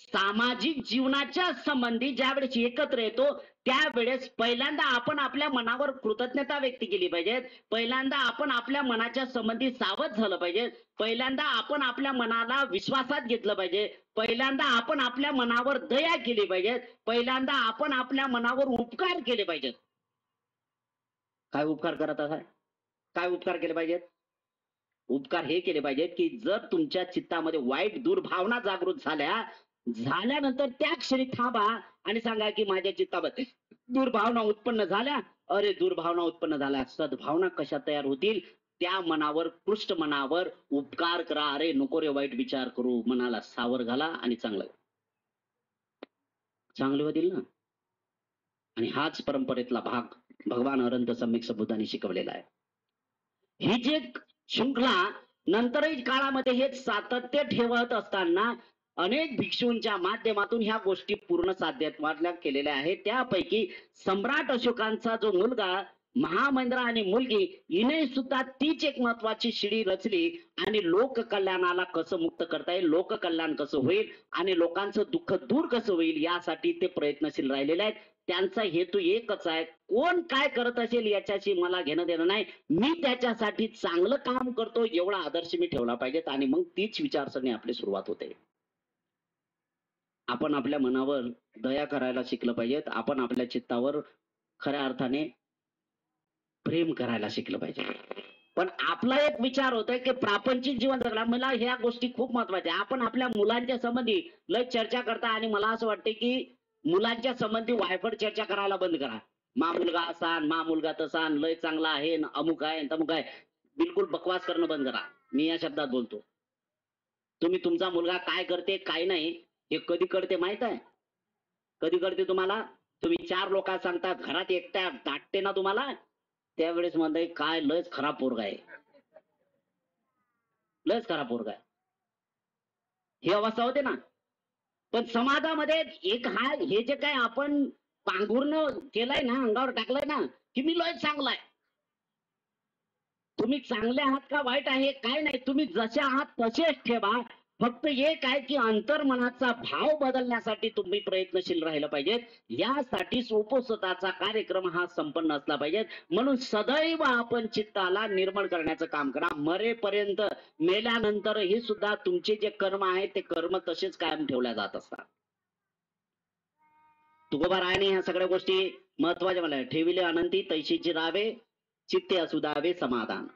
सामाजिक जीवनाच्या संबंधी ज्यावेळेस एकत्र येतो त्यावेळेस पहिल्यांदा आपण आपल्या मनावर कृतज्ञता व्यक्त केली पाहिजे. पहिल्यांदा आपण आपल्या मनाच्या संबंधी सावध झालं पाहिजे. पहिल्यांदा आपण आपल्या मनाला विश्वासात घेतलं पाहिजे. पहिल्यांदा आपण आपल्या मनावर दया केली पाहिजे. पहिल्यांदा आपण आपल्या मनावर उपकार केले पाहिजेत. काय उपकार करत असाल? काय उपकार केले पाहिजेत? उपकार हे केले पाहिजेत की जर तुमच्या चित्तामध्ये वाईट दुर्भावना जागृत झाल्यानंतर त्या क्षणी थांबा आणि सांगा की माझ्या चित्तामध्ये दुर्भावना उत्पन्न झाल्या. अरे दुर्भावना उत्पन्न झाल्या, सद्भावना कशा तयार होतील? त्या मनावर, पृष्ठ मनावर उपकार करा. अरे नको रे वाईट विचार करू, मनाला सावर घाला आणि चांगले होतील ना. आणि हाच परंपरेतला भाग भगवान अनंत सम्यक संबुद्धांनी शिकवलेला आहे. ही जी शृंखला नंतरही काळामध्ये हे सातत्य ठेवत असताना अनेक भिक्षूंच्या माध्यमातून ह्या गोष्टी पूर्ण साध्यत्वाला केलेल्या आहेत. त्यापैकी सम्राट अशोकांचा जो मुलगा महामंद्र आणि मुलगी हिने सुद्धा तीच एक महत्वाची शिडी रचली आणि लोक कल्याणाला कसं मुक्त करता येईल, लोक कल्याण कसं होईल आणि लोकांचं दुःख दूर कसं होईल यासाठी ते प्रयत्नशील राहिलेले आहेत. त्यांचा हेतू एकच आहे, कोण काय करत असेल याच्याशी मला घेणं देणं नाही, मी त्याच्यासाठी चांगलं काम करतो एवढा आदर्श मी ठेवला पाहिजेत. आणि मग तीच विचारसरणी आपली सुरुवात होते. आपण आपल्या मनावर दया करायला शिकलं पाहिजेत. आपण आपल्या चित्तावर खऱ्या अर्थाने प्रेम करायला शिकलं पाहिजे. पण आपला एक विचार होतोय की प्रापंचिक जीवन जगला, मला ह्या गोष्टी खूप महत्वाच्या. आपण आपल्या मुलांच्या संबंधी लय चर्चा करता आणि मला असं वाटतं की मुलांच्या संबंधी वायफळ चर्चा करायला बंद करा. मा मुलगा असा, मा मुलगा तसा, लय चांगला आहे, अमुक आहे, तमुक आहे. बिलकुल बकवास करणं बंद करा. मी या शब्दात बोलतो. तुम्ही तुमचा मुलगा काय करते काय नाही हे कधी कळते माहित आहे? कधी कळते तुम्हाला? तुम्ही 4 लोकांना सांगता, घरात एकट्या दाटते ना तुम्हाला, त्यावेळेस म्हणताय काय लयच खराब पोरगा आहे, लयच खराब पोरगा आहे, ही अवस्था होते ना. पण समाजामध्ये एक हे जे काय आपण पांघुर्ण केलंय ना, अंगावर टाकलंय ना की मी लय चांगला आहे. तुम्ही चांगले आहात का वाईट आहे काय नाही, तुम्ही जसे आहात तसेच ठेवा. फक्त एक आहे की अंतर्मनाचा भाव बदलण्यासाठी तुम्ही प्रयत्नशील राहिलं पाहिजेत. यासाठी उपसताचा कार्यक्रम हा संपन्न असला पाहिजे. म्हणून सदैव आपण चित्ताला निर्मळ करण्याचं काम करा. मरेपर्यंत, मेल्यानंतर हे सुद्धा तुमचे जे कर्म आहेत ते कर्म तसेच कायम ठेवल्या जात असतात. तुकोबा रायने ह्या सगळ्या गोष्टी महत्वाच्या मला ठेविले अनंती तैशीची रावे चित्ते असुदावे समाधान.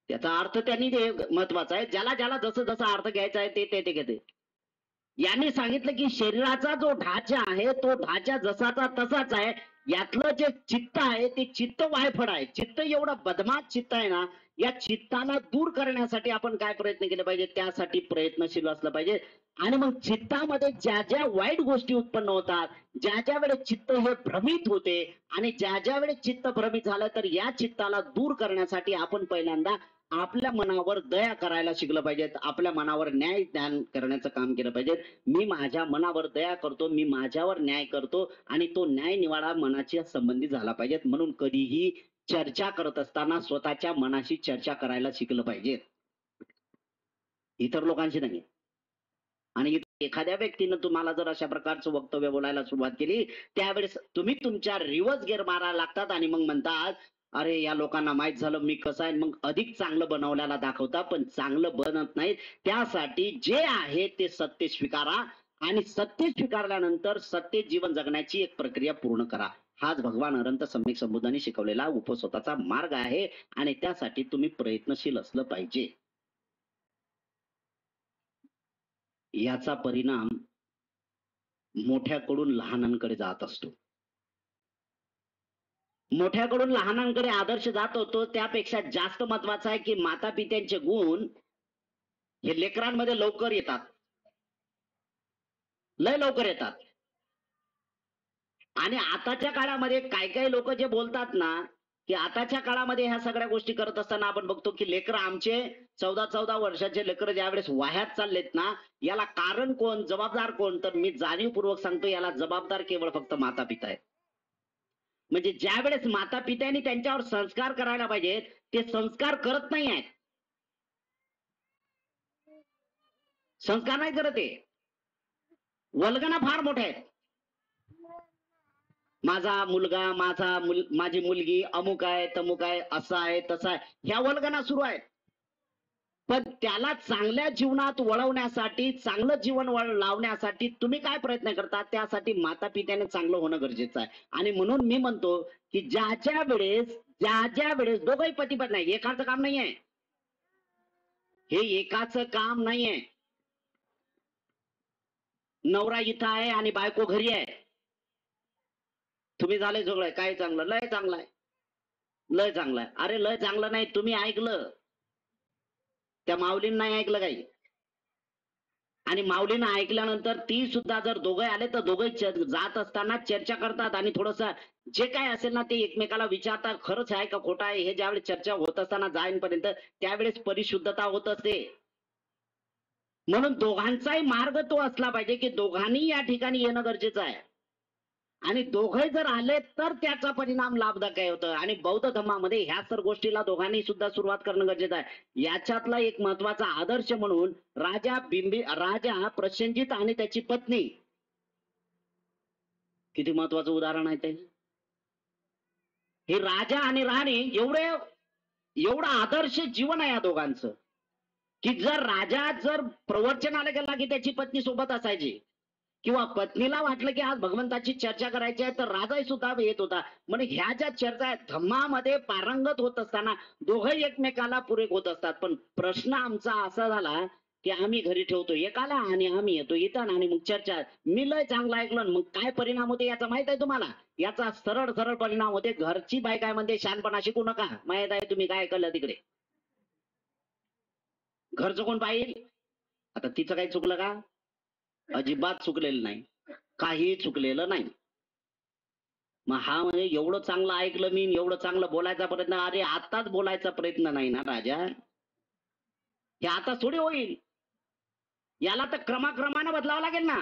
त्याचा अर्थ त्यांनी महत्वाचा आहे. ज्याला ज्याला जसं जसा अर्थ घ्यायचा आहे ते घेते. यांनी सांगितलं की शरीराचा जो ढाचा आहे तो ढाचा जसाचा तसाच आहे. यातलं जे चित्त आहे ते चित्त वायफळ आहे. चित्त एवढं बदमाश चित्त आहे ना, या चित्ताला दूर करण्यासाठी आपण काय प्रयत्न केले पाहिजे, त्यासाठी प्रयत्नशील असलं पाहिजे. आणि मग चित्तामध्ये ज्या ज्या वाईट गोष्टी उत्पन्न होतात, ज्या ज्या वेळेस चित्त हे भ्रमित होते आणि ज्या ज्या वेळेस चित्त भ्रमित झालं तर या चित्ताला दूर करण्यासाठी आपण पहिल्यांदा आपल्या मनावर दया करायला शिकलं पाहिजे. आपल्या मनावर न्याय ध्यान करण्याचं काम केलं पाहिजे. मी माझ्या मनावर दया करतो, मी माझ्यावर न्याय करतो आणि तो न्याय निवाडा मनाच्या संबंधी झाला पाहिजे. म्हणून कधीही चर्चा करत असताना स्वतःच्या मनाशी चर्चा करायला शिकलं पाहिजे, इतर लोकांशी नाही. आणि एखाद्या व्यक्तीनं तुम्हाला जर अशा प्रकारचं वक्तव्य बोलायला सुरुवात केली त्यावेळेस तुम्ही तुमच्या रिव्हर्स गिअर मारायला लागतात आणि मग म्हणतात अरे या लोकांना माहित झालं मी कसं आहे, मग अधिक चांगलं बनवल्याला दाखवता. पण चांगलं बनत नाही. त्यासाठी जे आहे ते सत्य स्वीकारा आणि सत्य स्वीकारल्यानंतर सत्य जीवन जगण्याची एक प्रक्रिया पूर्ण करा. हाच भगवान अनंत सम्यक संबुद्धांनी शिकवलेला उपस्वताचा मार्ग आहे आणि त्यासाठी तुम्ही प्रयत्नशील असलं पाहिजे. याचा परिणाम मोठ्याकडून लहानांकडे जात असतो. मोठ्याकडून लहानांकडे आदर्श जात होतो. त्यापेक्षा जास्त महत्वाचं आहे की माता पित्यांचे गुण हे लेकरांमध्ये लवकर येतात, लय लवकर येतात. आणि आताच्या काळामध्ये काही काही लोक जे बोलतात ना की आताच्या काळामध्ये ह्या सगळ्या गोष्टी करत असताना आपण बघतो की लेकर आमचे 14-14 वर्षाचे लेकर ज्यावेळेस वाह्यात चाललेत ना, याला कारण कोण, जबाबदार कोण? तर मी जाणीवपूर्वक सांगतो याला जबाबदार केवळ फक्त माता पिता आहेत. म्हणजे ज्या वेळेस माता पित्यांनी त्यांच्यावर संस्कार करायला पाहिजेत ते संस्कार करत नाही आहेत. संस्कार नाही करत आहे. वल्गना फार मोठे आहेत. माझा मुलगा माझी मुलगी अमुक आहे तमुक आहे असं आहे तसं आहे ह्या वल्गना सुरू आहेत. पण त्याला चांगल्या जीवनात वळवण्यासाठी चांगलं जीवन लावण्यासाठी तुम्ही काय प्रयत्न करता त्यासाठी माता पित्याने चांगलं होणं गरजेचं आहे. आणि म्हणून मी म्हणतो की ज्या वेळेस दोघंही पती पत्नी नाही, एकाचं काम नाहीये हे, एकाचं काम नाहीये. नवरा इथं आहे आणि बायको घरी आहे. तुम्ही झाले सगळं काय चांगलं, लय चांगलं आहे, लय चांगलं आहे. अरे लय चांगलं नाही, तुम्ही ऐकलं, त्या माऊलींना नाही ऐकलं काही. आणि माऊलीनं ऐकल्यानंतर ती सुद्धा जर दोघे आले तर दोघे जात असताना चर्चा करतात आणि थोडस जे काय असेल ना ते एकमेकाला विचारतात, खरंच आहे का खोटं आहे हे. ज्यावेळेस चर्चा होत असताना जाईनपर्यंत त्यावेळेस परिशुद्धता होत असते. म्हणून दोघांचाही मार्ग तो असला पाहिजे की दोघांनी या ठिकाणी येणं गरजेचं आहे. आणि दोघे जर आले तर त्याचा परिणाम लाभदायक होतं. आणि बौद्ध धर्मामध्ये ह्या सर्व गोष्टीला दोघांनी सुद्धा सुरुवात करणं गरजेचं आहे. याच्यातला एक महत्वाचा आदर्श म्हणून राजा प्रसेनजित आणि त्याची पत्नी, किती महत्वाचं उदाहरण आहे ते. हे राजा आणि राणी एवढं आदर्श जीवन आहे या दोघांचं की जर प्रवचनाला गेला की त्याची पत्नी सोबत असायची, किंवा पत्नीला वाटलं की आज भगवंताची चर्चा करायची आहे तर राजाही सुद्धा येत होता. म्हणजे ह्या ज्या चर्चा आहेत धम्मामध्ये पारंगत होत असताना दोघंही एकमेकाला पूरक होत असतात. पण प्रश्न आमचा असा झाला की आम्ही घरी ठेवतो एकाला आणि आम्ही येतो इथं आणि मग चर्चा. मी लय चांगलं ऐकलं, मग काय परिणाम होते याचा माहित आहे तुम्हाला? याचा सरळ परिणाम होते, घरची बाई काय म्हणते, शहाणपणा शिकू नका, माहित आहे तुम्ही काय ऐकलं तिकडे. घरचं कोण पाहिजे? आता तिचं काही चुकलं का? अजिबात चुकलेलं नाही, काही चुकलेलं नाही. मग हा म्हणजे एवढं चांगलं ऐकलं मी, एवढं चांगलं बोलायचा प्रयत्न, अरे आताच बोलायचा प्रयत्न नाही ना राजा, हे आता थोडी होईल. याला तर क्रमाक्रमानं बदलावं लागेल ना,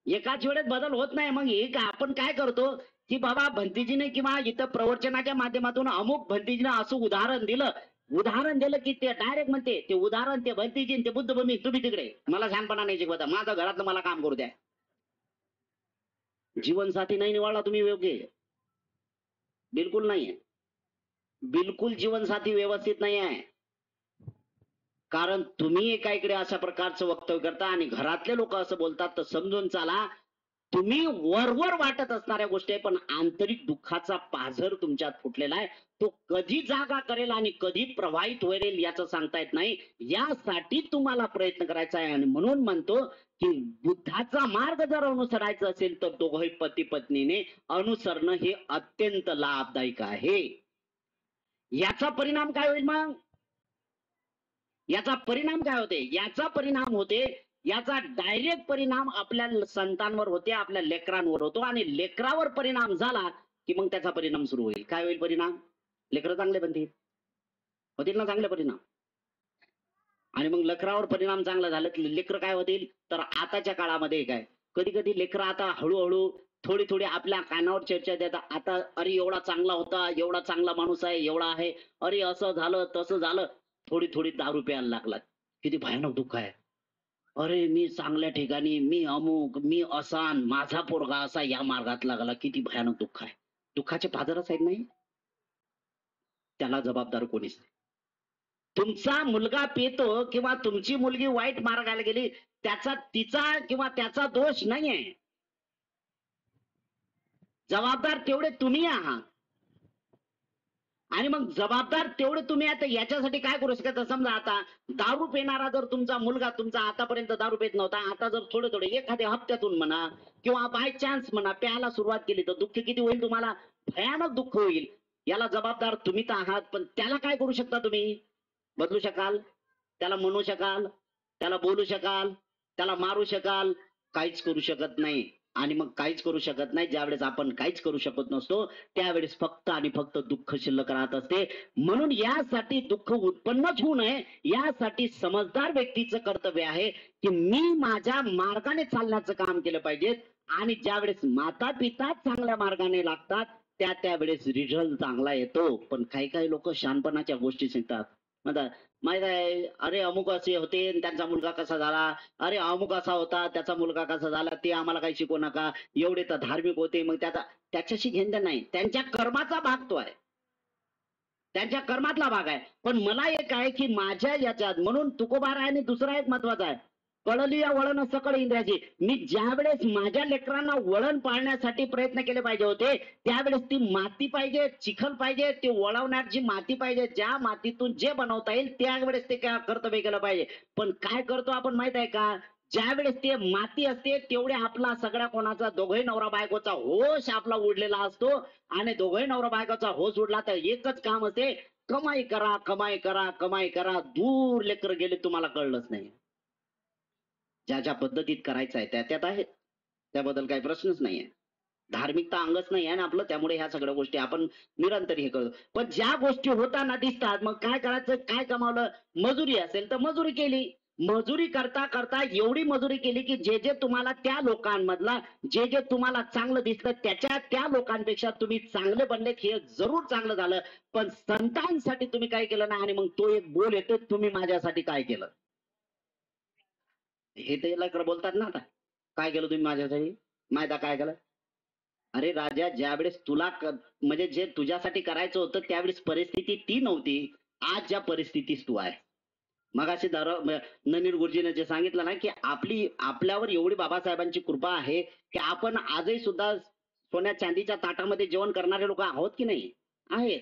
एकाच वेळेत बदल होत नाही. मग हे आपण काय करतो की बाबा भंतीजीने किंवा इथं प्रवचनाच्या माध्यमातून अमुक भंतीजीने असं उदाहरण दिलं की ते डायरेक्ट म्हणते ते उदाहरण ते भंतीजी ते बुद्धभूमी, तुम्ही तिकडे मला शहाणपणा नाही शिकवता, माझं घरातलं मला काम करू द्या. जीवनसाथी नाही निवडला तुम्ही योग्य, बिलकुल नाहीये, बिलकुल जीवनसाथी व्यवस्थित नाही आहे. कारण तुम्ही एकाकडे अशा प्रकारचं वक्तव्य करता आणि घरातले लोक असं बोलतात, तर समजून चाला तुम्ही वरवर वाटत असणाऱ्या गोष्टी आहे, पण आंतरिक दुःखाचा पाझर तुमच्यात फुटलेला आहे. तो कधी जागा करेल आणि कधी प्रवाहित होईल याचं सांगता येत नाही. यासाठी तुम्हाला प्रयत्न करायचा आहे. आणि म्हणून म्हणतो की बुद्धाचा मार्ग जर अनुसरायचा असेल तर दोघे पती पत्नीने अनुसरणं हे अत्यंत लाभदायक आहे. याचा परिणाम काय होईल मग? याचा परिणाम काय होते? याचा डायरेक्ट परिणाम आपल्या संतांवर होते, आपल्या लेकरांवर होतो. आणि लेकरावर परिणाम झाला की मग त्याचा परिणाम सुरू होईल. काय होईल परिणाम? लेकरं चांगले बनतील, होतील ना चांगले परिणाम. आणि मग लेकरावर परिणाम चांगला झाला की लेकरं काय होतील? तर आताच्या काळामध्ये काय कधी कधी लेकरं आता हळूहळू थोडी आपल्या कानावर चर्चा देतात. आता अरे एवढा चांगला होता, एवढा चांगला माणूस आहे, एवढा आहे, अरे असं झालं तसं झालं, थोडी दारू प्यायला लागला. किती भयानक दुःख आहे. अरे मी चांगल्या ठिकाणी, मी अमुक, मी असा, माझा पोरगा असा या मार्गात लागला. किती भयानक दुःख आहे. दुःखाचे पाझरच आहेत नाही, त्याला जबाबदार कोणीच नाही. तुमचा मुलगा पितो किंवा तुमची मुलगी वाईट मार्गाला गेली, तिचा किंवा त्याचा दोष नाहीये. जबाबदार तेवढे तुम्ही आहात. आणि मग जबाबदार तेवढे तुम्ही आता याच्यासाठी काय करू शकता? समजा आता दारू पिणारा जर तुमचा मुलगा तुमचा आतापर्यंत दारू पित नव्हता, आता जर थोडे एखाद्या हप्त्यातून म्हणा किंवा बाय चान्स म्हणा प्यायला सुरुवात केली तर दुःख किती होईल तुम्हाला? भयानक दुःख होईल. याला जबाबदार तुम्ही तर आहात. पण त्याला काय करू शकता तुम्ही? बदलू शकाल? त्याला म्हणू शकाल? त्याला बोलू शकाल? त्याला मारू शकाल? काहीच करू शकत नाही. आणि मग काहीच करू शकत नाही ज्यावेळेस आपण काहीच करू शकत नसतो त्यावेळेस फक्त आणि फक्त दुःख शिल्लक राहत असते. म्हणून यासाठी दुःख उत्पन्नच होऊ नये यासाठी समजदार व्यक्तीचं कर्तव्य आहे की मी माझ्या मार्गाने चालण्याचं काम केलं पाहिजे. आणि ज्यावेळेस माता पिता चांगल्या मार्गाने लागतात त्यावेळेस रिझल्ट चांगला येतो. पण काही लोक शहाणपणाच्या गोष्टी शिकतात. म्हणतात माहित आहे, अरे अमुक असे होते आणि त्यांचा मुलगा कसा झाला, अरे अमुक असा होता त्याचा मुलगा कसा झाला, ते आम्हाला काही शिकवू नका, एवढे तर धार्मिक होते. मग त्याच्याशी घेणं नाही, त्यांच्या कर्माचा भाग तो आहे, त्यांच्या कर्मातला भाग आहे. पण मला एक आहे की माझ्या याच्यात म्हणून तुकोबार आहे. आणि दुसरा एक महत्वाचा आहे, कळली या वळण सकळ इंद्रियाची. मी ज्या वेळेस माझ्या लेकरांना वळण पाळण्यासाठी प्रयत्न केले पाहिजे होते, त्यावेळेस ती माती पाहिजे, चिखल पाहिजे, ते वळवण्याची माती पाहिजे, ज्या मातीतून जे बनवता येईल त्यावेळेस ते काय कर्तव्य केलं पाहिजे. पण काय करतो आपण माहित आहे का, ज्या वेळेस ते माती असते तेवढे आपला सगळ्या कोणाचा दोघही नवरा बायकोचा होश आपला उडलेला असतो. आणि दोघही नवरा बायकोचा होश उडला तर एकच काम असते, कमाई करा, कमाई करा, कमाई करा. दूर लेकर गेले तुम्हाला कळलंच नाही. ज्या ज्या पद्धतीत करायचं आहे त्या त्यात आहेत, त्याबद्दल काही प्रश्नच नाहीये. धार्मिकता अंगच नाही आहे ना आपलं, त्यामुळे ह्या सगळ्या गोष्टी आपण निरंतर हे करतो. पण ज्या गोष्टी होताना दिसतात, मग काय करायचं, काय कमावलं, मजुरी असेल तर मजुरी केली. मजुरी करता करता एवढी मजुरी केली की जे जे तुम्हाला त्या लोकांमधला जे जे तुम्हाला चांगलं दिसलं त्या लोकांपेक्षा तुम्ही चांगले बनले, हे जरूर चांगलं झालं. पण संतांसाठी तुम्ही काय केलं ना, आणि मग तो एक बोल येतो, तुम्ही माझ्यासाठी काय केलं. हे ते लेकरं बोलतात ना आता, काय केलं तुम्ही माझ्यासाठी, माहिती आहे काय केलं. अरे राजा, ज्यावेळेस तुला म्हणजे जे तुझ्यासाठी करायचं होतं त्यावेळेस परिस्थिती ती नव्हती. आज ज्या परिस्थितीत तू आहे, मग अशी ननीर गुरुजीने जे सांगितलं ना की आपल्यावर एवढी बाबासाहेबांची कृपा आहे की आपण आजही सुद्धा सोन्या चांदीच्या ताटामध्ये जेवण करणारे लोक आहोत की नाही. आहेत,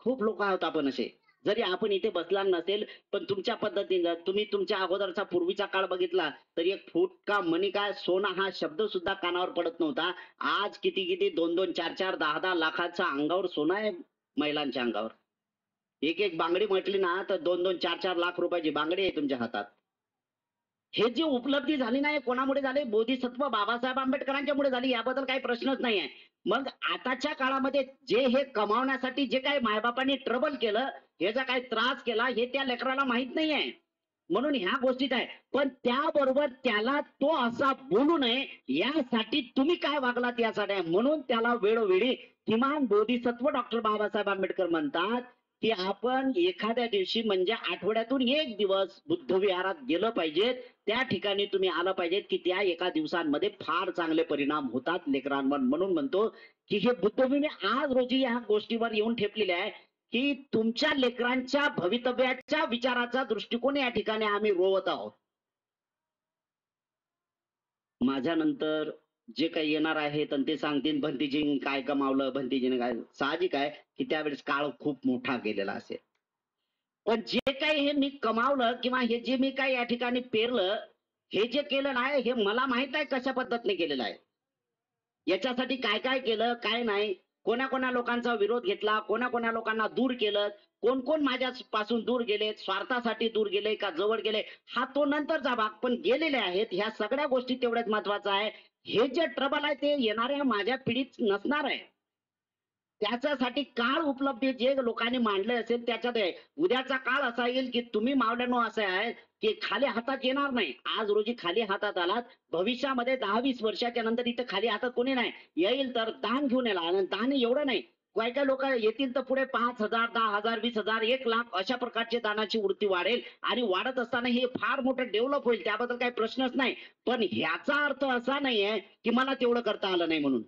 खूप लोक आहोत आपण असे. जरी आपण इथे बसला नसेल, पण तुमच्या पद्धतीने तुम्ही तुमच्या अगोदरचा पूर्वीचा काळ बघितला तर एक फूट का मणी काय सोना हा शब्द सुद्धा कानावर पडत नव्हता. आज किती किती 2-2, 4-4, 10-10 लाखाचा अंगावर सोनं आहे महिलांच्या अंगावर. एक एक बांगडी म्हटली ना तर 2-2, 4-4 लाख रुपयाची बांगडी आहे तुमच्या हातात. हे जे उपलब्धी झाली नाही कोणामुळे झाले, बोधिसत्व बाबासाहेब आंबेडकरांच्यामुळे झाली, याबद्दल काही प्रश्नच नाही आहे. मग आताच्या काळामध्ये जे हे कमावण्यासाठी जे काही मायबापांनी ट्रबल केलं, हे जो काही त्रास केला, हे त्या लेकराला माहित नाहीये. म्हणून ह्या गोष्टीत आहे. पण त्याबरोबर त्याला तो असा बोलू नये यासाठी तुम्ही काय वागलात यासाठी आहे. म्हणून त्याला वेळोवेळी किमान बोधिसत्व डॉक्टर बाबासाहेब आंबेडकर म्हणतात की आपण एखाद्या दिवशी म्हणजे आठवड्यातून एक दिवस बुद्ध विहारात गेलं पाहिजे. त्या ठिकाणी तुम्ही आलं पाहिजेत की त्या एका दिवसांमध्ये फार चांगले परिणाम होतात लेकरांवर. म्हणून म्हणतो की हे बुद्धभूमी आज रोजी या गोष्टीवर येऊन ठेपलेले आहे की तुमच्या लेकरांच्या भवितव्याच्या विचाराचा दृष्टिकोन या ठिकाणी आम्ही रोवत आहोत. माझ्यानंतर जे काही येणार आहेत आणि ते सांगतील भंतीजींनी काय कमावलं, भंतीजीने काय. साहजिक आहे की त्यावेळेस काळ खूप मोठा गेलेला असेल. पण जे काही हे मी कमावलं किंवा हे जे मी काही या ठिकाणी पेरलं, हे जे केलं नाही हे मला माहित आहे कशा पद्धतीने केलेलं आहे. याच्यासाठी काय काय केलं काय नाही, कोणा लोकांचा विरोध घेतला, कोणा लोकांना दूर केलं, कोण कोण माझ्यापासून दूर गेले, स्वार्थासाठी दूर गेले का जवळ गेले, हा तो नंतरचा भाग. पण गेलेले आहेत, ह्या सगळ्या गोष्टी तेवढ्याच महत्वाचं आहे. हे जे ट्रबल आहे ते येणाऱ्या माझ्या पिढीत नसणार आहे. त्याच्यासाठी काळ उपलब्धी जे लोकांनी मांडले असेल त्याच्यात आहे. उद्याचा काळ असा येईल की तुम्ही मावल्यानो असे आहे की खाली हातात येणार नाही. आज रोजी खाली हातात आलात, भविष्यामध्ये 10-20 वर्षाच्या नंतर इथं खाली हातात कोणी नाही येईल तर दान घेऊन येणार. आणि दान एवढं नाही, काही काही लोक येतील तर पुढे 5,000, 10,000, 20,000, 1,00,000 अशा प्रकारचे दानाची वृत्ती वाढेल. आणि वाढत असताना हे फार मोठं डेव्हलप होईल, त्याबद्दल काही प्रश्नच नाही. पण ह्याचा अर्थ असा नाहीये की मला तेवढं करता आलं नाही म्हणून.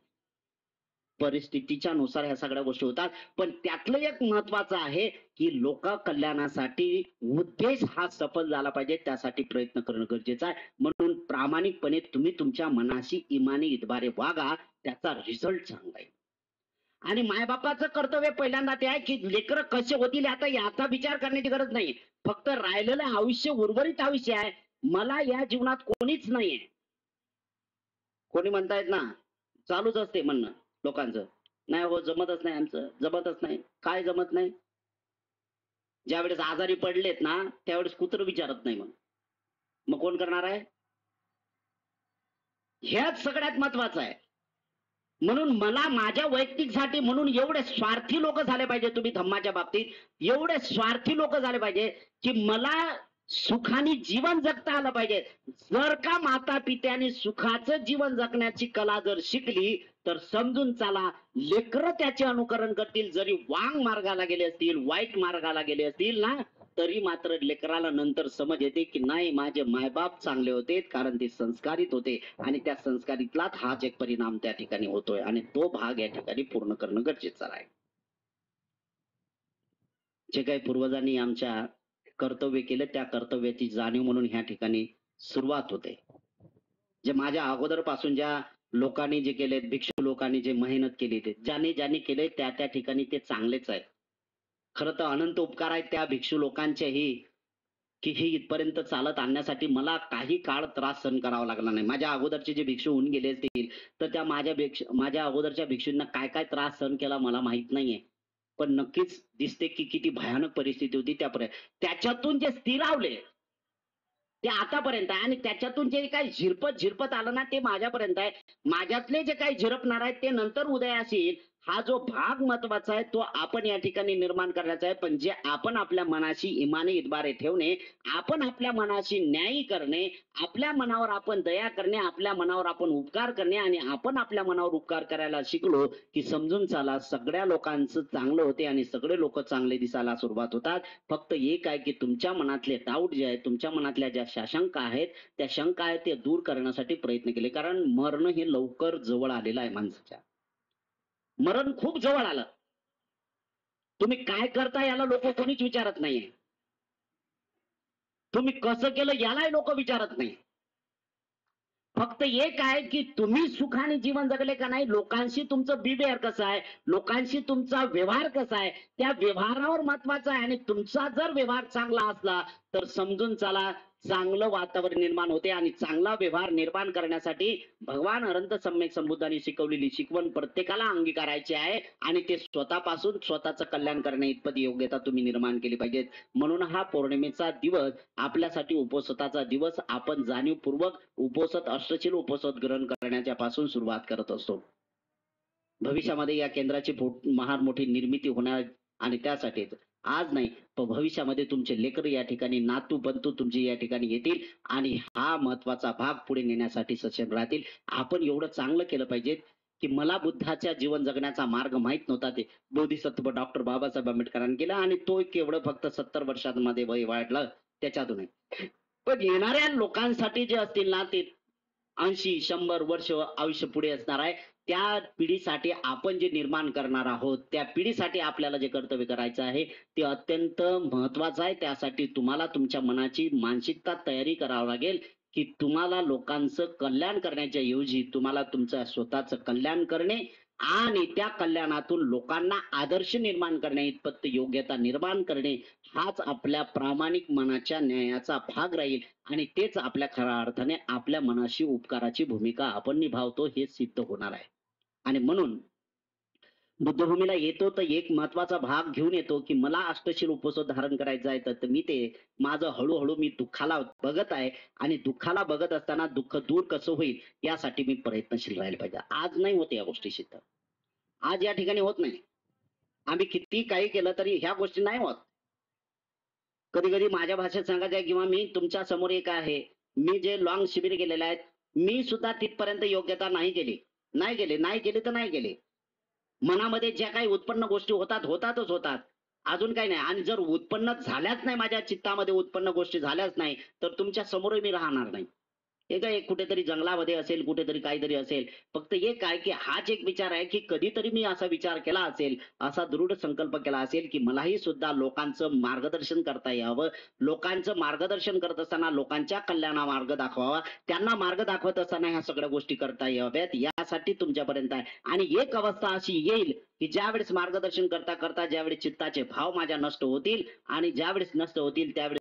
परिस्थितीच्या नुसार ह्या सगळ्या गोष्टी होतात. पण त्यातलं एक महत्वाचं आहे की लोक कल्याणासाठी उद्देश हा सफल झाला पाहिजे, त्यासाठी प्रयत्न करणं गरजेचं आहे. म्हणून प्रामाणिकपणे तुम्ही तुमच्या मनाशी इमानी इतबारे वागा, त्याचा रिझल्ट चांगला आहे. आणि मायबापाचं कर्तव्य पहिल्यांदा ते आहे की लेकरं कसे होतील आता याचा विचार करण्याची गरज नाही. फक्त राहिलेलं आयुष्य उर्वरित आयुष्य आहे, मला या जीवनात कोणीच नाहीये. कोणी म्हणतायत ना, चालूच असते म्हणणं लोकांचं, नाही हो जमतच नाही, आमचं जमतच नाही. काय जमत नाही, ज्यावेळेस आजारी पडलेत ना त्यावेळेस कुत्र विचारत नाही. मग कोण करणार आहे. ह्याच सगळ्यात महत्वाचं आहे. म्हणून मला माझ्या वैयक्तिकसाठी म्हणून एवढे स्वार्थी लोक झाले पाहिजे तुम्ही धम्माच्या बाबतीत, एवढे स्वार्थी लोक झाले पाहिजे की मला सुखाने जीवन जगता आलं पाहिजे. जर का माता पित्याने सुखाचं जीवन जगण्याची कला जर शिकली तर समजून चाला लेकरं त्याचे अनुकरण करतील. जरी वांग मार्गाला गेले असतील, वाईट मार्गाला गेले असतील ना, तरी मात्र लेकराला नंतर समज येते की नाही, माझे मायबाप चांगले होते कारण ते संस्कारित होते आणि त्या संस्कारितलाच हाच एक परिणाम त्या ठिकाणी होतोय आणि तो भाग या ठिकाणी पूर्ण करणं गरजेचं आहे. जे काही पूर्वजांनी आमच्या कर्तव्य केलं त्या कर्तव्याची जाणीव म्हणून ह्या ठिकाणी सुरुवात होते. जे माझ्या अगोदरपासून ज्या लोकांनी जे केले, भिक्षू लोकांनी जे मेहनत केली, ते ज्यांनी केले त्या त्या ठिकाणी ते चांगलेच आहे. खरं तर अनंत उपकार आहेत त्या भिक्षू लोकांचेही की हे इथपर्यंत चालत आणण्यासाठी मला काही काळ त्रास सहन करावा लागला नाही. माझ्या अगोदरचे जे भिक्षू होऊन गेले असतील तर त्या माझ्या अगोदरच्या भिक्षूंना काय काय त्रास सहन केला मला माहित नाहीये. पण नक्कीच दिसते की किती भयानक परिस्थिती होती त्याच्यातून जे स्थिरावले ते आतापर्यंत आहे आणि त्याच्यातून जे काही झिरपत आलं ना ते माझ्यापर्यंत आहे. माझ्यातले जे काही झिरपणार आहेत ते नंतर उदयास येईल. हा जो भाग महत्वाचा आहे तो आपण या ठिकाणी निर्माण करायचा आहे. पण जे आपण आपल्या मनाशी इमाने इतबारे ठेवणे, आपण आपल्या मनाशी न्यायी करणे, आपल्या मनावर आपण दया करणे, आपल्या मनावर आपण उपकार करणे आणि आपण आपल्या मनावर उपकार करायला शिकलो की समजून चाला सगळ्या लोकांचं चांगलं होते आणि सगळे लोक चांगले दिसायला सुरुवात होतात. फक्त एक आहे की तुमच्या मनातले डाऊट जे आहेत, तुमच्या मनातल्या ज्या शंका आहेत त्या शंका आहेत ते दूर करण्यासाठी प्रयत्न केले. कारण मरण हे लवकर जवळ आलेलं आहे माणसाच्या. मरण खूप जवळ आलं. तुम्ही काय करता याला लोक कोणीच विचारत नाहीये. तुम्ही कसं केलं यालाही लोक विचारत नाही. फक्त एक आहे की तुम्ही सुखाने जीवन जगले का नाही, लोकांशी तुमचं बिहेवियर कसं आहे, लोकांशी तुमचा व्यवहार कसा आहे, त्या व्यवहारावर महत्वाचं आहे. आणि तुमचा जर व्यवहार चांगला असला तर समजून चला चांगलं वातावरण निर्माण होते. आणि चांगला व्यवहार निर्माण करण्यासाठी भगवान अनंत सम्यक संबुद्धांनी शिकवलेली शिकवण प्रत्येकाला अंगीकारायची आहे आणि ते स्वतःपासून स्वतःचं कल्याण करणे इतपत योग्यता तुम्ही निर्माण केली पाहिजे. म्हणून हा पौर्णिमेचा दिवस आपल्यासाठी उपवासाचा दिवस. आपण जाणीवपूर्वक उपवासात अष्टशील उपवास ग्रहण करण्याच्या पासून सुरुवात करत असतो. भविष्यामध्ये या केंद्राची महान मोठी निर्मिती होणार आणि त्यासाठी आज नाही पण भविष्यामध्ये तुमचे लेकर या ठिकाणी नातू बंधू तुमचे या ठिकाणी येतील आणि हा महत्वाचा भाग पुढे नेण्यासाठी सक्षम राहतील. आपण एवढं चांगलं केलं पाहिजे की मला बुद्धाच्या जीवन जगण्याचा मार्ग माहित नव्हता ते बोधिसत्व डॉक्टर बाबासाहेब आंबेडकरांनी केला आणि तो केवढं फक्त 70 वर्षांमध्ये वय वाढलं त्याच्यातून. पण येणाऱ्या लोकांसाठी जे असतील ना ते 80-100 वर्ष आयुष्य पुढे असणार आहे. त्या पिढीसाठी आपण जे निर्माण करणार आहोत त्या पिढीसाठी आपल्याला जे कर्तव्य करायचं आहे ते अत्यंत महत्वाचं आहे. त्यासाठी तुम्हाला तुमच्या मनाची मानसिकता तयारी करावी लागेल की तुम्हाला लोकांचं कल्याण करण्याच्या ऐवजी तुम्हाला तुमचं स्वतःचं कल्याण करणे आणि त्या कल्याणातून लोकांना आदर्श निर्माण करणे इतपत योग्यता निर्माण करणे हाच आपल्या प्रामाणिक मनाच्या न्यायाचा भाग राहील. आणि तेच आपल्या खऱ्या अर्थाने आपल्या मनाशी उपकाराची भूमिका आपण निभावतो हे सिद्ध होणार आहे. आणि म्हणून बुद्धभूमीला येतो तर एक महत्वाचा भाग घेऊन येतो की मला अष्टशील उपवास धारण करायचं आहे. तर मी ते माझं हळूहळू मी दुःखाला बघत आहे आणि दुःखाला बघत असताना दुःख दूर कसं होईल यासाठी मी प्रयत्नशील राहिले पाहिजे. आज नाही होते या गोष्टी सिद्ध. आज या ठिकाणी होत नाही. आम्ही किती काही केलं तरी ह्या गोष्टी नाही होत. कधी कधी माझ्या भाषेत सांगायचं आहे किंवा मी तुमच्या समोर एक आहे, मी जे लॉंग शिबिर गेलेले आहेत मी सुद्धा तिथपर्यंत योग्यता नाही केली तर नाही केली. मनामध्ये ज्या काही उत्पन्न गोष्टी होतातच होतात. अजून काही नाही. आणि जर उत्पन्न झाल्याच नाही, माझ्या चित्तामध्ये उत्पन्न गोष्टी झाल्याच नाही तर तुमच्या समोर मी राहणार नाही. हे काय कुठेतरी जंगलामध्ये असेल, कुठेतरी काहीतरी असेल. फक्त एक आहे की हाच एक विचार आहे की कधीतरी मी असा विचार केला असेल, असा दृढ संकल्प केला असेल की मलाही सुद्धा लोकांचं मार्गदर्शन करता यावं. लोकांचं मार्गदर्शन करत असताना लोकांच्या कल्याणा मार्ग दाखवावा. त्यांना मार्ग दाखवत असताना ह्या सगळ्या गोष्टी करता याव्यात यासाठी तुमच्यापर्यंत आहे. आणि एक अवस्था अशी येईल की ज्यावेळेस मार्गदर्शन करता करता ज्यावेळेस चित्ताचे भाव माझ्या नष्ट होतील आणि ज्यावेळेस नष्ट होतील त्यावेळेस